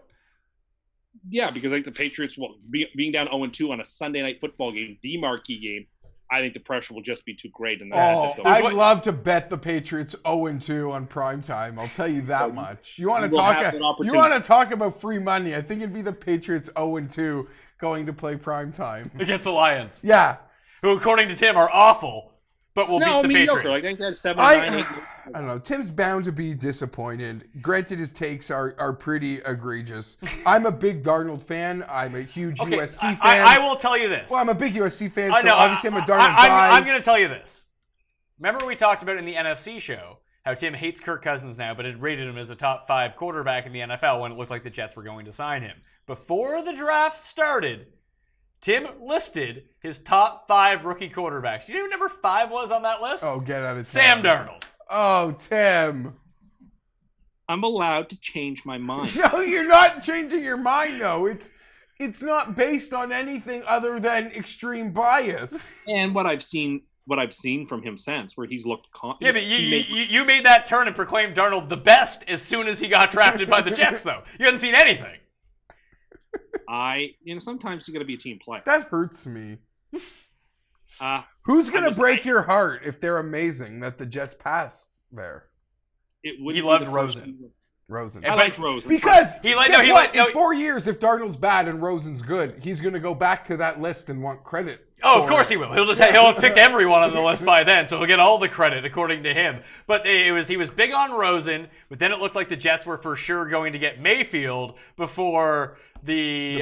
Yeah, because I think the Patriots being down 0-2 on a Sunday night football game, the marquee game, I think the pressure will just be too great. I'd love to bet the Patriots 0-2 on primetime. I'll tell you that much. You want to talk about free money? I think it'd be the Patriots 0-2 going to play primetime against the Lions. Yeah, who according to Tim are awful, but will beat the Patriots. I think that's 7-9. I don't know. Tim's bound to be disappointed. Granted, his takes are pretty egregious. I'm a big Darnold fan. I'm a huge USC fan. I will tell you this. Well, I'm a big USC fan, so obviously I'm a Darnold guy. I'm going to tell you this. Remember we talked about in the NFC show how Tim hates Kirk Cousins now, but had rated him as a top 5 quarterback in the NFL when it looked like the Jets were going to sign him. Before the draft started, Tim listed his top 5 rookie quarterbacks. You know who number 5 was on that list? Oh, get out of town. Sam Darnold. Oh, Tim. I'm allowed to change my mind. No, you're not changing your mind, though. It's not based on anything other than extreme bias. And what I've seen from him since, where he's looked Yeah, but you made that turn and proclaimed Darnold the best as soon as he got drafted by the Jets, though. You hadn't seen anything. Sometimes you got to be a team player. That hurts me. Who's gonna just- break your heart if they're amazing that the Jets passed there? It would He be loved the first Rosen. team. Rosen. I like Rosen. Because in 4 years, if Darnold's bad and Rosen's good, he's gonna go back to that list and want credit. Oh, of for course it. he will. He'll have picked everyone on the list by then, so he'll get all the credit according to him. But he was big on Rosen, but then it looked like the Jets were for sure going to get Mayfield before the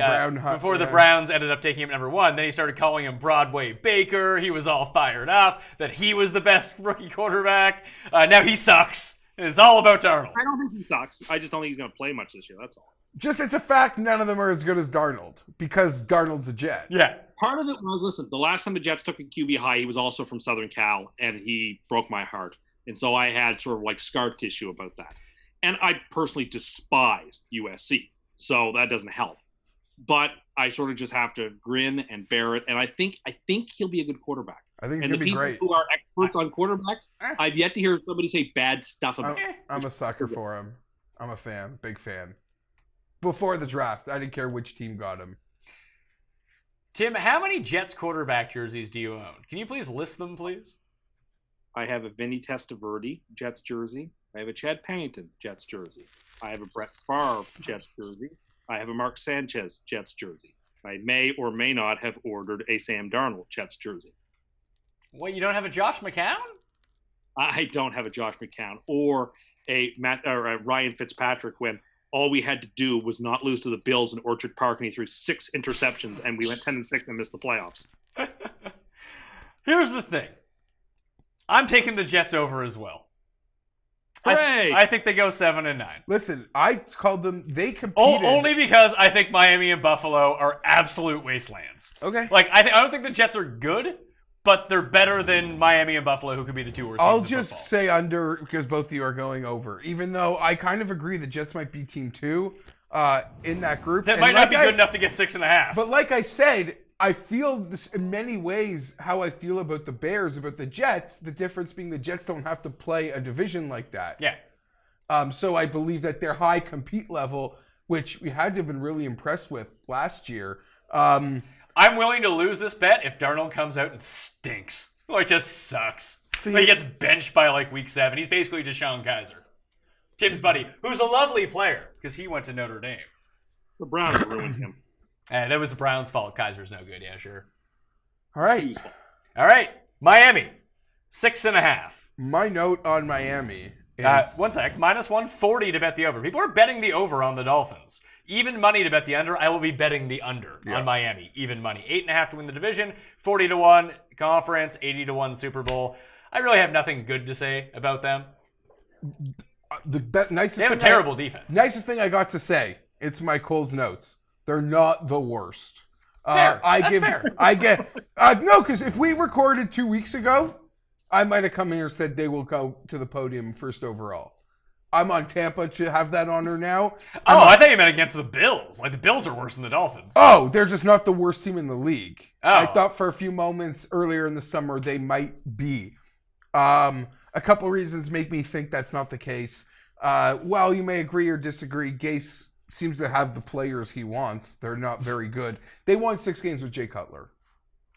Browns ended up taking him number 1. Then he started calling him Broadway Baker. He was all fired up that he was the best rookie quarterback. Now he sucks, and it's all about Darnold. I don't think he sucks. I just don't think he's going to play much this year. That's all. Just it's a fact none of them are as good as Darnold because Darnold's a Jet. Yeah. Part of it was, listen, the last time the Jets took a QB high, he was also from Southern Cal, and he broke my heart. And so I had sort of like scar tissue about that. And I personally despise USC, so that doesn't help. But I sort of just have to grin and bear it. And I think he'll be a good quarterback. I think he's And the gonna be people great. who are experts on quarterbacks, I've yet to hear somebody say bad stuff about him. I'm a sucker for him. I'm a fan, big fan. Before the draft, I didn't care which team got him. Tim, how many Jets quarterback jerseys do you own? Can you please list them, please? I have a Vinny Testaverde Jets jersey. I have a Chad Pennington Jets jersey. I have a Brett Favre Jets jersey. I have a Mark Sanchez Jets jersey. I may or may not have ordered a Sam Darnold Jets jersey. What, you don't have a Josh McCown? I don't have a Josh McCown or a Ryan Fitzpatrick when all we had to do was not lose to the Bills in Orchard Park, and he threw 6 interceptions, and we went 10-6 and missed the playoffs. Here's the thing. I'm taking the Jets over as well. Hooray! I think they go 7-9. Listen, I called them. They competed. Only because I think Miami and Buffalo are absolute wastelands. Okay. Like I don't think the Jets are good, but they're better than Miami and Buffalo, who could be the 2 worst I'll teams in just football. say under because both of you are going over. Even though I kind of agree the Jets might be team 2 in that group. That And might not like be good enough to get 6.5. But like I said, I feel this in many ways how I feel about the Bears, about the Jets. The difference being the Jets don't have to play a division like that. Yeah. So I believe that their high compete level, which we had to have been really impressed with last year. I'm willing to lose this bet if Darnold comes out and stinks. Like, just sucks. See- Like, he gets benched by, like, week 7. He's basically Deshaun Kaiser. Tim's buddy, who's a lovely player, because he went to Notre Dame. The Browns ruined him. That was the Browns' fault. Kaiser's no good, yeah, sure. All right. All right, Miami, 6.5. My note on Miami is 1 sec, minus 140 to bet the over. People are betting the over on the Dolphins. Even money to bet the under. I will be betting the under on Miami. Even money. 8.5 to win the division, 40 to 1 conference, 80 to 1 Super Bowl. I really have nothing good to say about them. nicest. They have a thing terrible defense. Nicest thing I got to say. It's my Cole's notes. They're not the worst. Fair. That's fair. I get no, because if we recorded 2 weeks ago, I might have come in here and said they will go to the podium first overall. I'm on Tampa to have that honor now. I thought you meant against the Bills. Like, the Bills are worse than the Dolphins. Oh, they're just not the worst team in the league. Oh. I thought for a few moments earlier in the summer they might be. A couple reasons make me think that's not the case. While you may agree or disagree, Gase seems to have the players he wants. They're not very good. They won 6 games with Jay Cutler.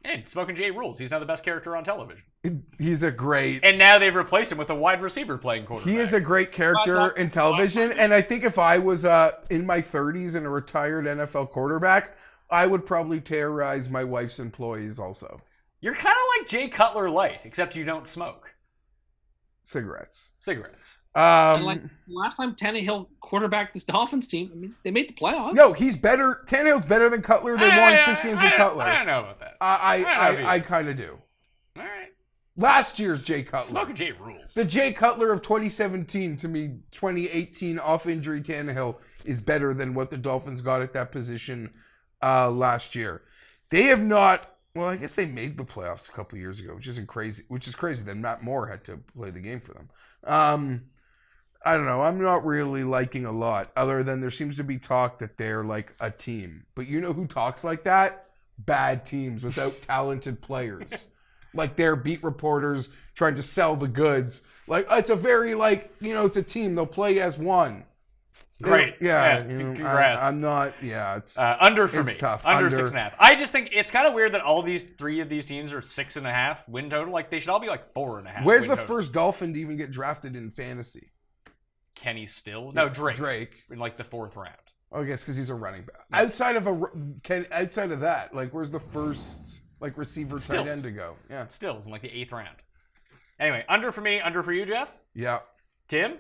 Hey, Smoking Jay rules. He's now the best character on television. He's a great... And now they've replaced him with a wide receiver playing quarterback. He is a great character in television, and I think if I was in my 30s and a retired NFL quarterback, I would probably terrorize my wife's employees also. You're kind of like Jay Cutler light, except you don't smoke. Cigarettes. And like last time Tannehill quarterbacked this Dolphins team, I mean, they made the playoffs. No, he's better. Tannehill's better than Cutler. They won 6 games with Cutler. I don't know about that. I kind of do. All right. Last year's Jay Cutler. Smoking Jay rules. The Jay Cutler of 2017 to me, 2018 off-injury Tannehill is better than what the Dolphins got at that position last year. They have not... Well, I guess they made the playoffs a couple years ago, which is crazy. Then Matt Moore had to play the game for them. I don't know. I'm not really liking a lot, other than there seems to be talk that they're like a team. But you know who talks like that? Bad teams without talented players. Like they're beat reporters trying to sell the goods. Like it's a very it's a team. They'll play as one. Great. Yeah. Congrats. I'm not. Yeah. It's Under for it's me. tough. Under 6.5. I just think it's kind of weird that all three of these teams are 6.5 win total. Like they should all be like 4.5. Where's win the total. first Dolphin to even get drafted in fantasy? Kenny Still? No, Drake. Drake. In like the 4th round. Oh, I guess because he's a running back. Outside of that, like where's the first like receiver tight end to go? Yeah. Stills in like the 8th round. Anyway, under for me, under for you, Geoff? Yeah. Tim?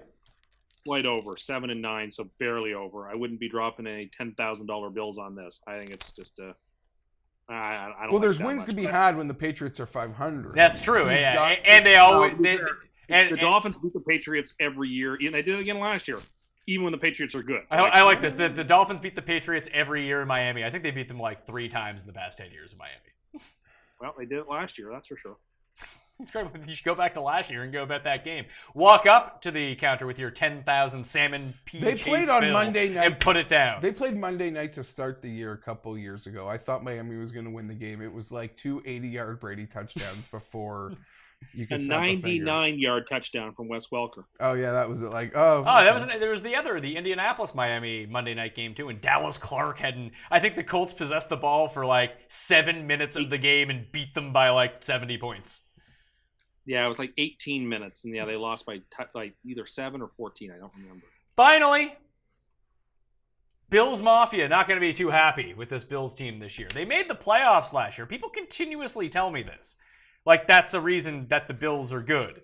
Slight over, 7 and 9, so barely over. I wouldn't be dropping any $10,000 bills on this. I think it's just a. I don't. Well, there's like that wins much, to be but had when the Patriots are 500. That's true. He's Yeah. got- And they always. The Dolphins beat the Patriots every year, and they did it again last year, even when the Patriots are good. I like this. The Dolphins beat the Patriots every year in Miami. I think they beat them like 3 times in the past 10 years in Miami. Well, they did it last year, that's for sure. It's great. You should go back to last year and go bet that game. Walk up to the counter with your 10,000 salmon pea They chase played on bill Monday night. and put it down. They played Monday night to start the year a couple years ago. I thought Miami was going to win the game. It was like 2 80-yard Brady touchdowns before you A could snap a finger. 99-yard touchdown from Wes Welker. Oh yeah, that was it. Like oh. Oh, there was the Indianapolis Miami Monday night game too, and Dallas Clark I think the Colts possessed the ball for like 7 minutes of the game and beat them by like 70 points. Yeah, it was like 18 minutes, and yeah, they lost by like either 7 or 14. I don't remember. Finally, Bills Mafia not going to be too happy with this Bills team this year. They made the playoffs last year. People continuously tell me this, like that's a reason that the Bills are good.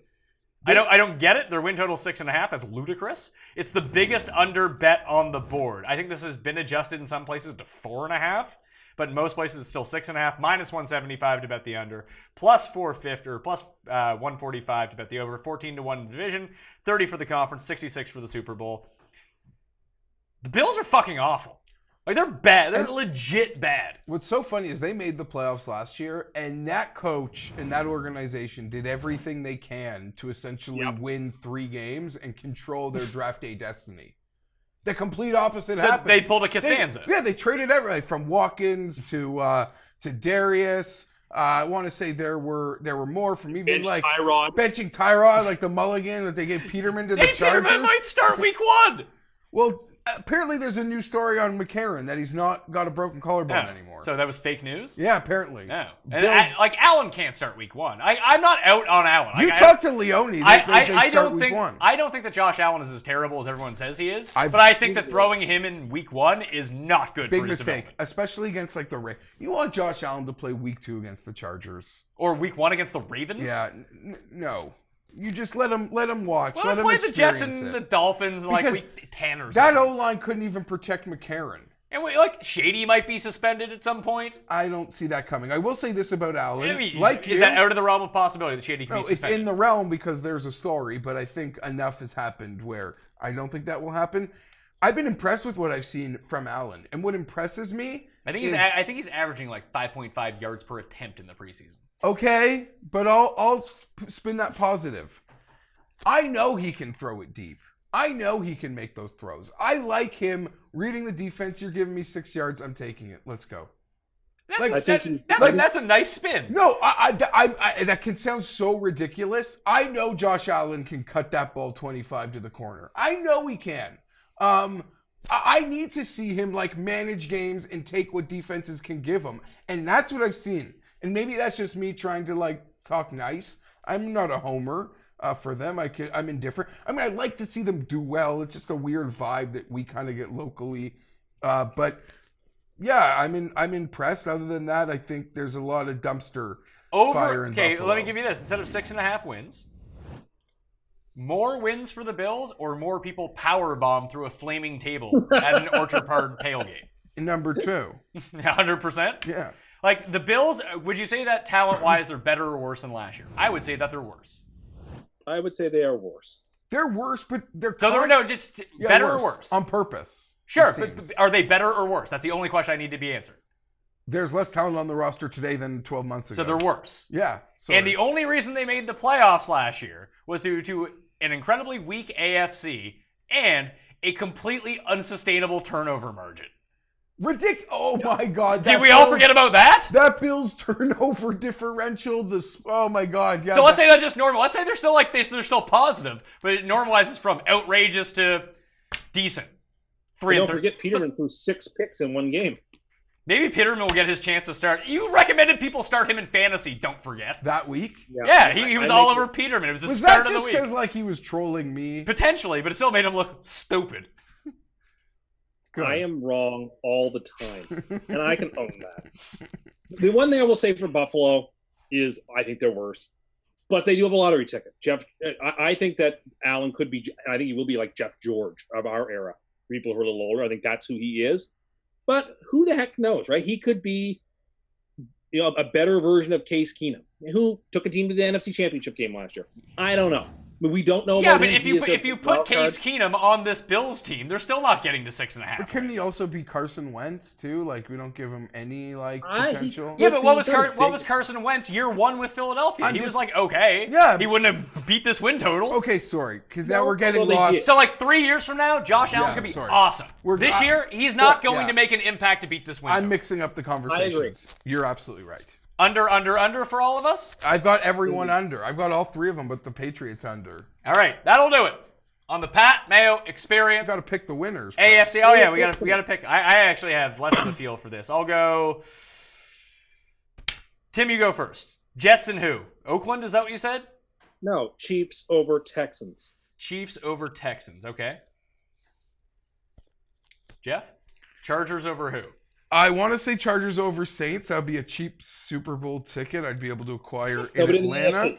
I don't get it. Their win total 6.5. That's ludicrous. It's the biggest under bet on the board. I think this has been adjusted in some places to 4.5. But in most places, it's still 6.5, minus 175 to bet the under, plus 450 or plus 145 to bet the over, 14 to 1 in the division, 30 for the conference, 66 for the Super Bowl. The Bills are fucking awful. Like they're bad. They're legit bad. What's so funny is they made the playoffs last year, and that coach and that organization did everything they can to essentially win 3 games and control their draft day destiny. The complete opposite happened. They pulled a Costanza. They traded everything from Watkins to Darius. I want to say there were more from even like Tyrod. benching Tyrod, like the mulligan that they gave Peterman to the Chargers. Peterman might start week 1. Well, apparently there's a new story on McCarron that he's not got a broken collarbone anymore. So that was fake news? Yeah, apparently. No. And Allen can't start week 1. I'm not out on Allen. You talked to Leone. They start week 1. I don't think that Josh Allen is as terrible as everyone says he is. But I think that throwing him in week 1 is not good big for his mistake, development. especially against like the Ravens. You want Josh Allen to play week 2 against the Chargers. Or week 1 against the Ravens? Yeah, no. You just let him watch. Well, let I him played the Jets experience and it. the Dolphins like Because week 10 or That something. O-line couldn't even protect McCarron. And Shady might be suspended at some point. I don't see that coming. I will say this about Allen. I mean, like is that out of the realm of possibility that Shady can No, be it's suspended? in the realm because there's a story, but I think enough has happened where I don't think that will happen. I've been impressed with what I've seen from Allen, and what impresses me I think he's averaging like 5.5 yards per attempt in the preseason. Okay, but I'll spin that positive. I know he can throw it deep. I know he can make those throws. I like him reading the defense. You're giving me 6 yards. I'm taking it. Let's go. That's a nice spin. No, I that can sound so ridiculous. I know Josh Allen can cut that ball 25 to the corner. I know he can. I need to see him like manage games and take what defenses can give him, and that's what I've seen. And maybe that's just me trying to like talk nice. I'm not a homer for them. I'm indifferent. I mean, I'd like to see them do well. It's just a weird vibe that we kind of get locally. But yeah, I'm impressed. Other than that, I think there's a lot of dumpster fire in Buffalo. Let me give you this. Instead of 6.5 wins, more wins for the Bills or more people power bomb through a flaming table at an Orchard Park tailgate? Number 2. 100%? Yeah. Like the Bills, would you say that talent-wise they're better or worse than last year? I would say that they're worse. I would say they are worse. They're worse, but they're better or worse? On purpose. Sure, but are they better or worse? That's the only question I need to be answered. There's less talent on the roster today than 12 months ago. So they're worse. Yeah. And the only reason they made the playoffs last year was due to an incredibly weak AFC and a completely unsustainable turnover margin. Ridiculous. Oh my God. Did we all forget about that? That Bills turnover differential. Oh my God. Yeah. So let's say that's just normal. Let's say they're still like this. They're still positive, but it normalizes from outrageous to decent. Don't forget Peterman threw 6 picks in one game. Maybe Peterman will get his chance to start. You recommended people start him in fantasy. Don't forget. That week? Yeah, he was all over Peterman. It was the start of the Was that week. just because he was trolling me? Potentially, but it still made him look stupid. Good. I am wrong all the time, and I can own that. The one thing I will say for Buffalo is I think they're worse, but they do have a lottery ticket. Geoff, I think that Allen could be, I think he will be like Jeff George of our era. People who are a little older, I think that's who he is. But who the heck knows, right? He could be, a better version of Case Keenum, who took a team to the NFC Championship game last year. I don't know. But we don't know about him. Yeah, but if you put Case Keenum on this Bills team, they're still not getting to 6.5. But couldn't he also be Carson Wentz too? Like, we don't give him any potential. Yeah, but what was Carson Wentz year 1 with Philadelphia? He was like, okay. Yeah. He wouldn't have beat this win total. Okay, sorry, because now we're getting lost. So like 3 years from now, Josh Allen could be awesome. This year, he's not going to make an impact to beat this win total. I'm mixing up the conversations. I agree. You're absolutely right. Under for all of us? I've got everyone under. I've got all 3 of them, but the Patriots under. All right, that'll do it. On the Pat Mayo Experience. Got to pick the winners. AFC. Oh yeah, we gotta pick. I actually have less of a feel for this. I'll go. Tim, you go first. Jets and who? Oakland? Is that what you said? No, Chiefs over Texans. Chiefs over Texans. Okay. Geoff? Chargers over who? I want to say Chargers over Saints. That would be a cheap Super Bowl ticket I'd be able to acquire in Atlanta.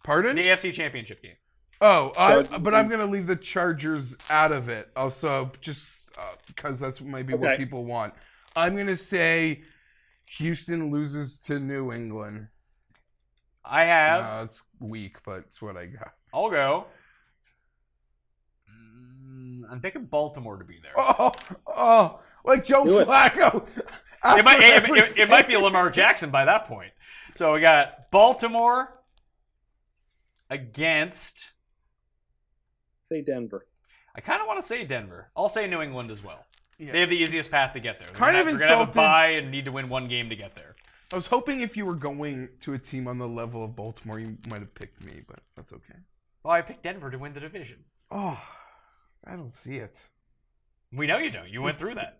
Pardon? The AFC Championship game. Oh, but I'm going to leave the Chargers out of it. Also, just because that's maybe what people want. I'm going to say Houston loses to New England. I have. It's weak, but it's what I got. I'll go. I'm thinking Baltimore to be there. Oh, like Joe Flacco. It might be Lamar Jackson by that point. So we got Baltimore against. Say Denver. I kind of want to say Denver. I'll say New England as well. Yeah. They have the easiest path to get there. They're going to have a bye and need to win one game to get there. I was hoping if you were going to a team on the level of Baltimore, you might have picked me, but that's okay. Well, I picked Denver to win the division. Oh, I don't see it. We know you don't. You went through that.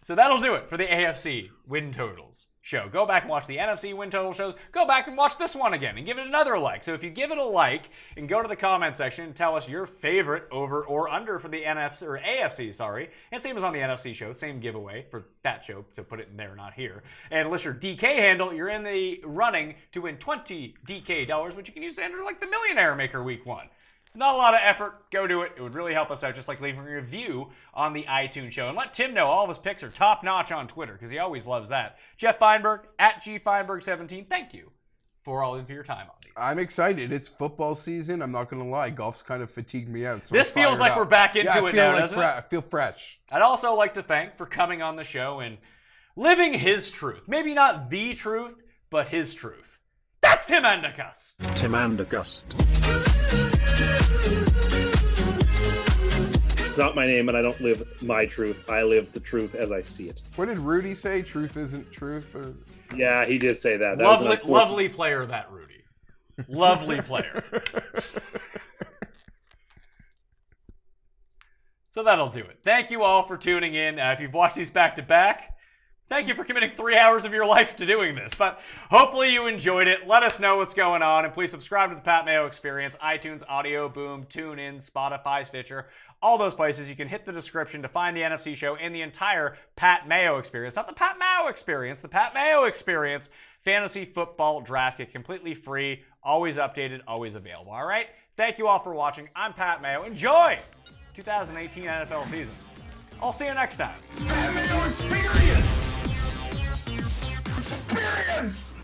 So that'll do it for the AFC Win Totals show. Go back and watch the NFC Win Total shows. Go back and watch this one again and give it another like. So if you give it a like and go to the comment section and tell us your favorite over or under for the NFC or AFC, sorry. And same as on the NFC show, same giveaway for that show to put it in there, not here. And list your DK handle. You're in the running to win 20 DK dollars, which you can use to enter like the Millionaire Maker Week 1. Not a lot of effort. Go do it. It would really help us out, just like leaving a review on the iTunes show. And let Tim know all of his picks are top-notch on Twitter, because he always loves that. Geoff Fienberg, at GFienberg17. Thank you for all of your time on these. I'm excited. It's football season. I'm not going to lie. Golf's kind of fatigued me out. So this feels like we're back into it now, doesn't it? I feel fresh. I'd also like to thank for coming on the show and living his truth. Maybe not the truth, but his truth. That's Tim Endicott. Tim Endicott. It's not my name, and I don't live my truth. I live the truth as I see it. What did Rudy say? Truth isn't truth? Or... Yeah, he did say that. Lovely player, that Rudy. Lovely player. So that'll do it. Thank you all for tuning in. If you've watched these back to back, thank you for committing 3 hours of your life to doing this. But hopefully you enjoyed it. Let us know what's going on. And please subscribe to the Pat Mayo Experience. iTunes, Audio Boom, TuneIn, Spotify, Stitcher. All those places. You can hit the description to find the NFC show and the entire Pat Mayo Experience. Not the Pat Mayo Experience. The Pat Mayo Experience. Fantasy football draft kit. Completely free. Always updated. Always available. all right? Thank you all for watching. I'm Pat Mayo. Enjoy 2018 NFL season. I'll see you next time. Pat Mayo Experience! Experience!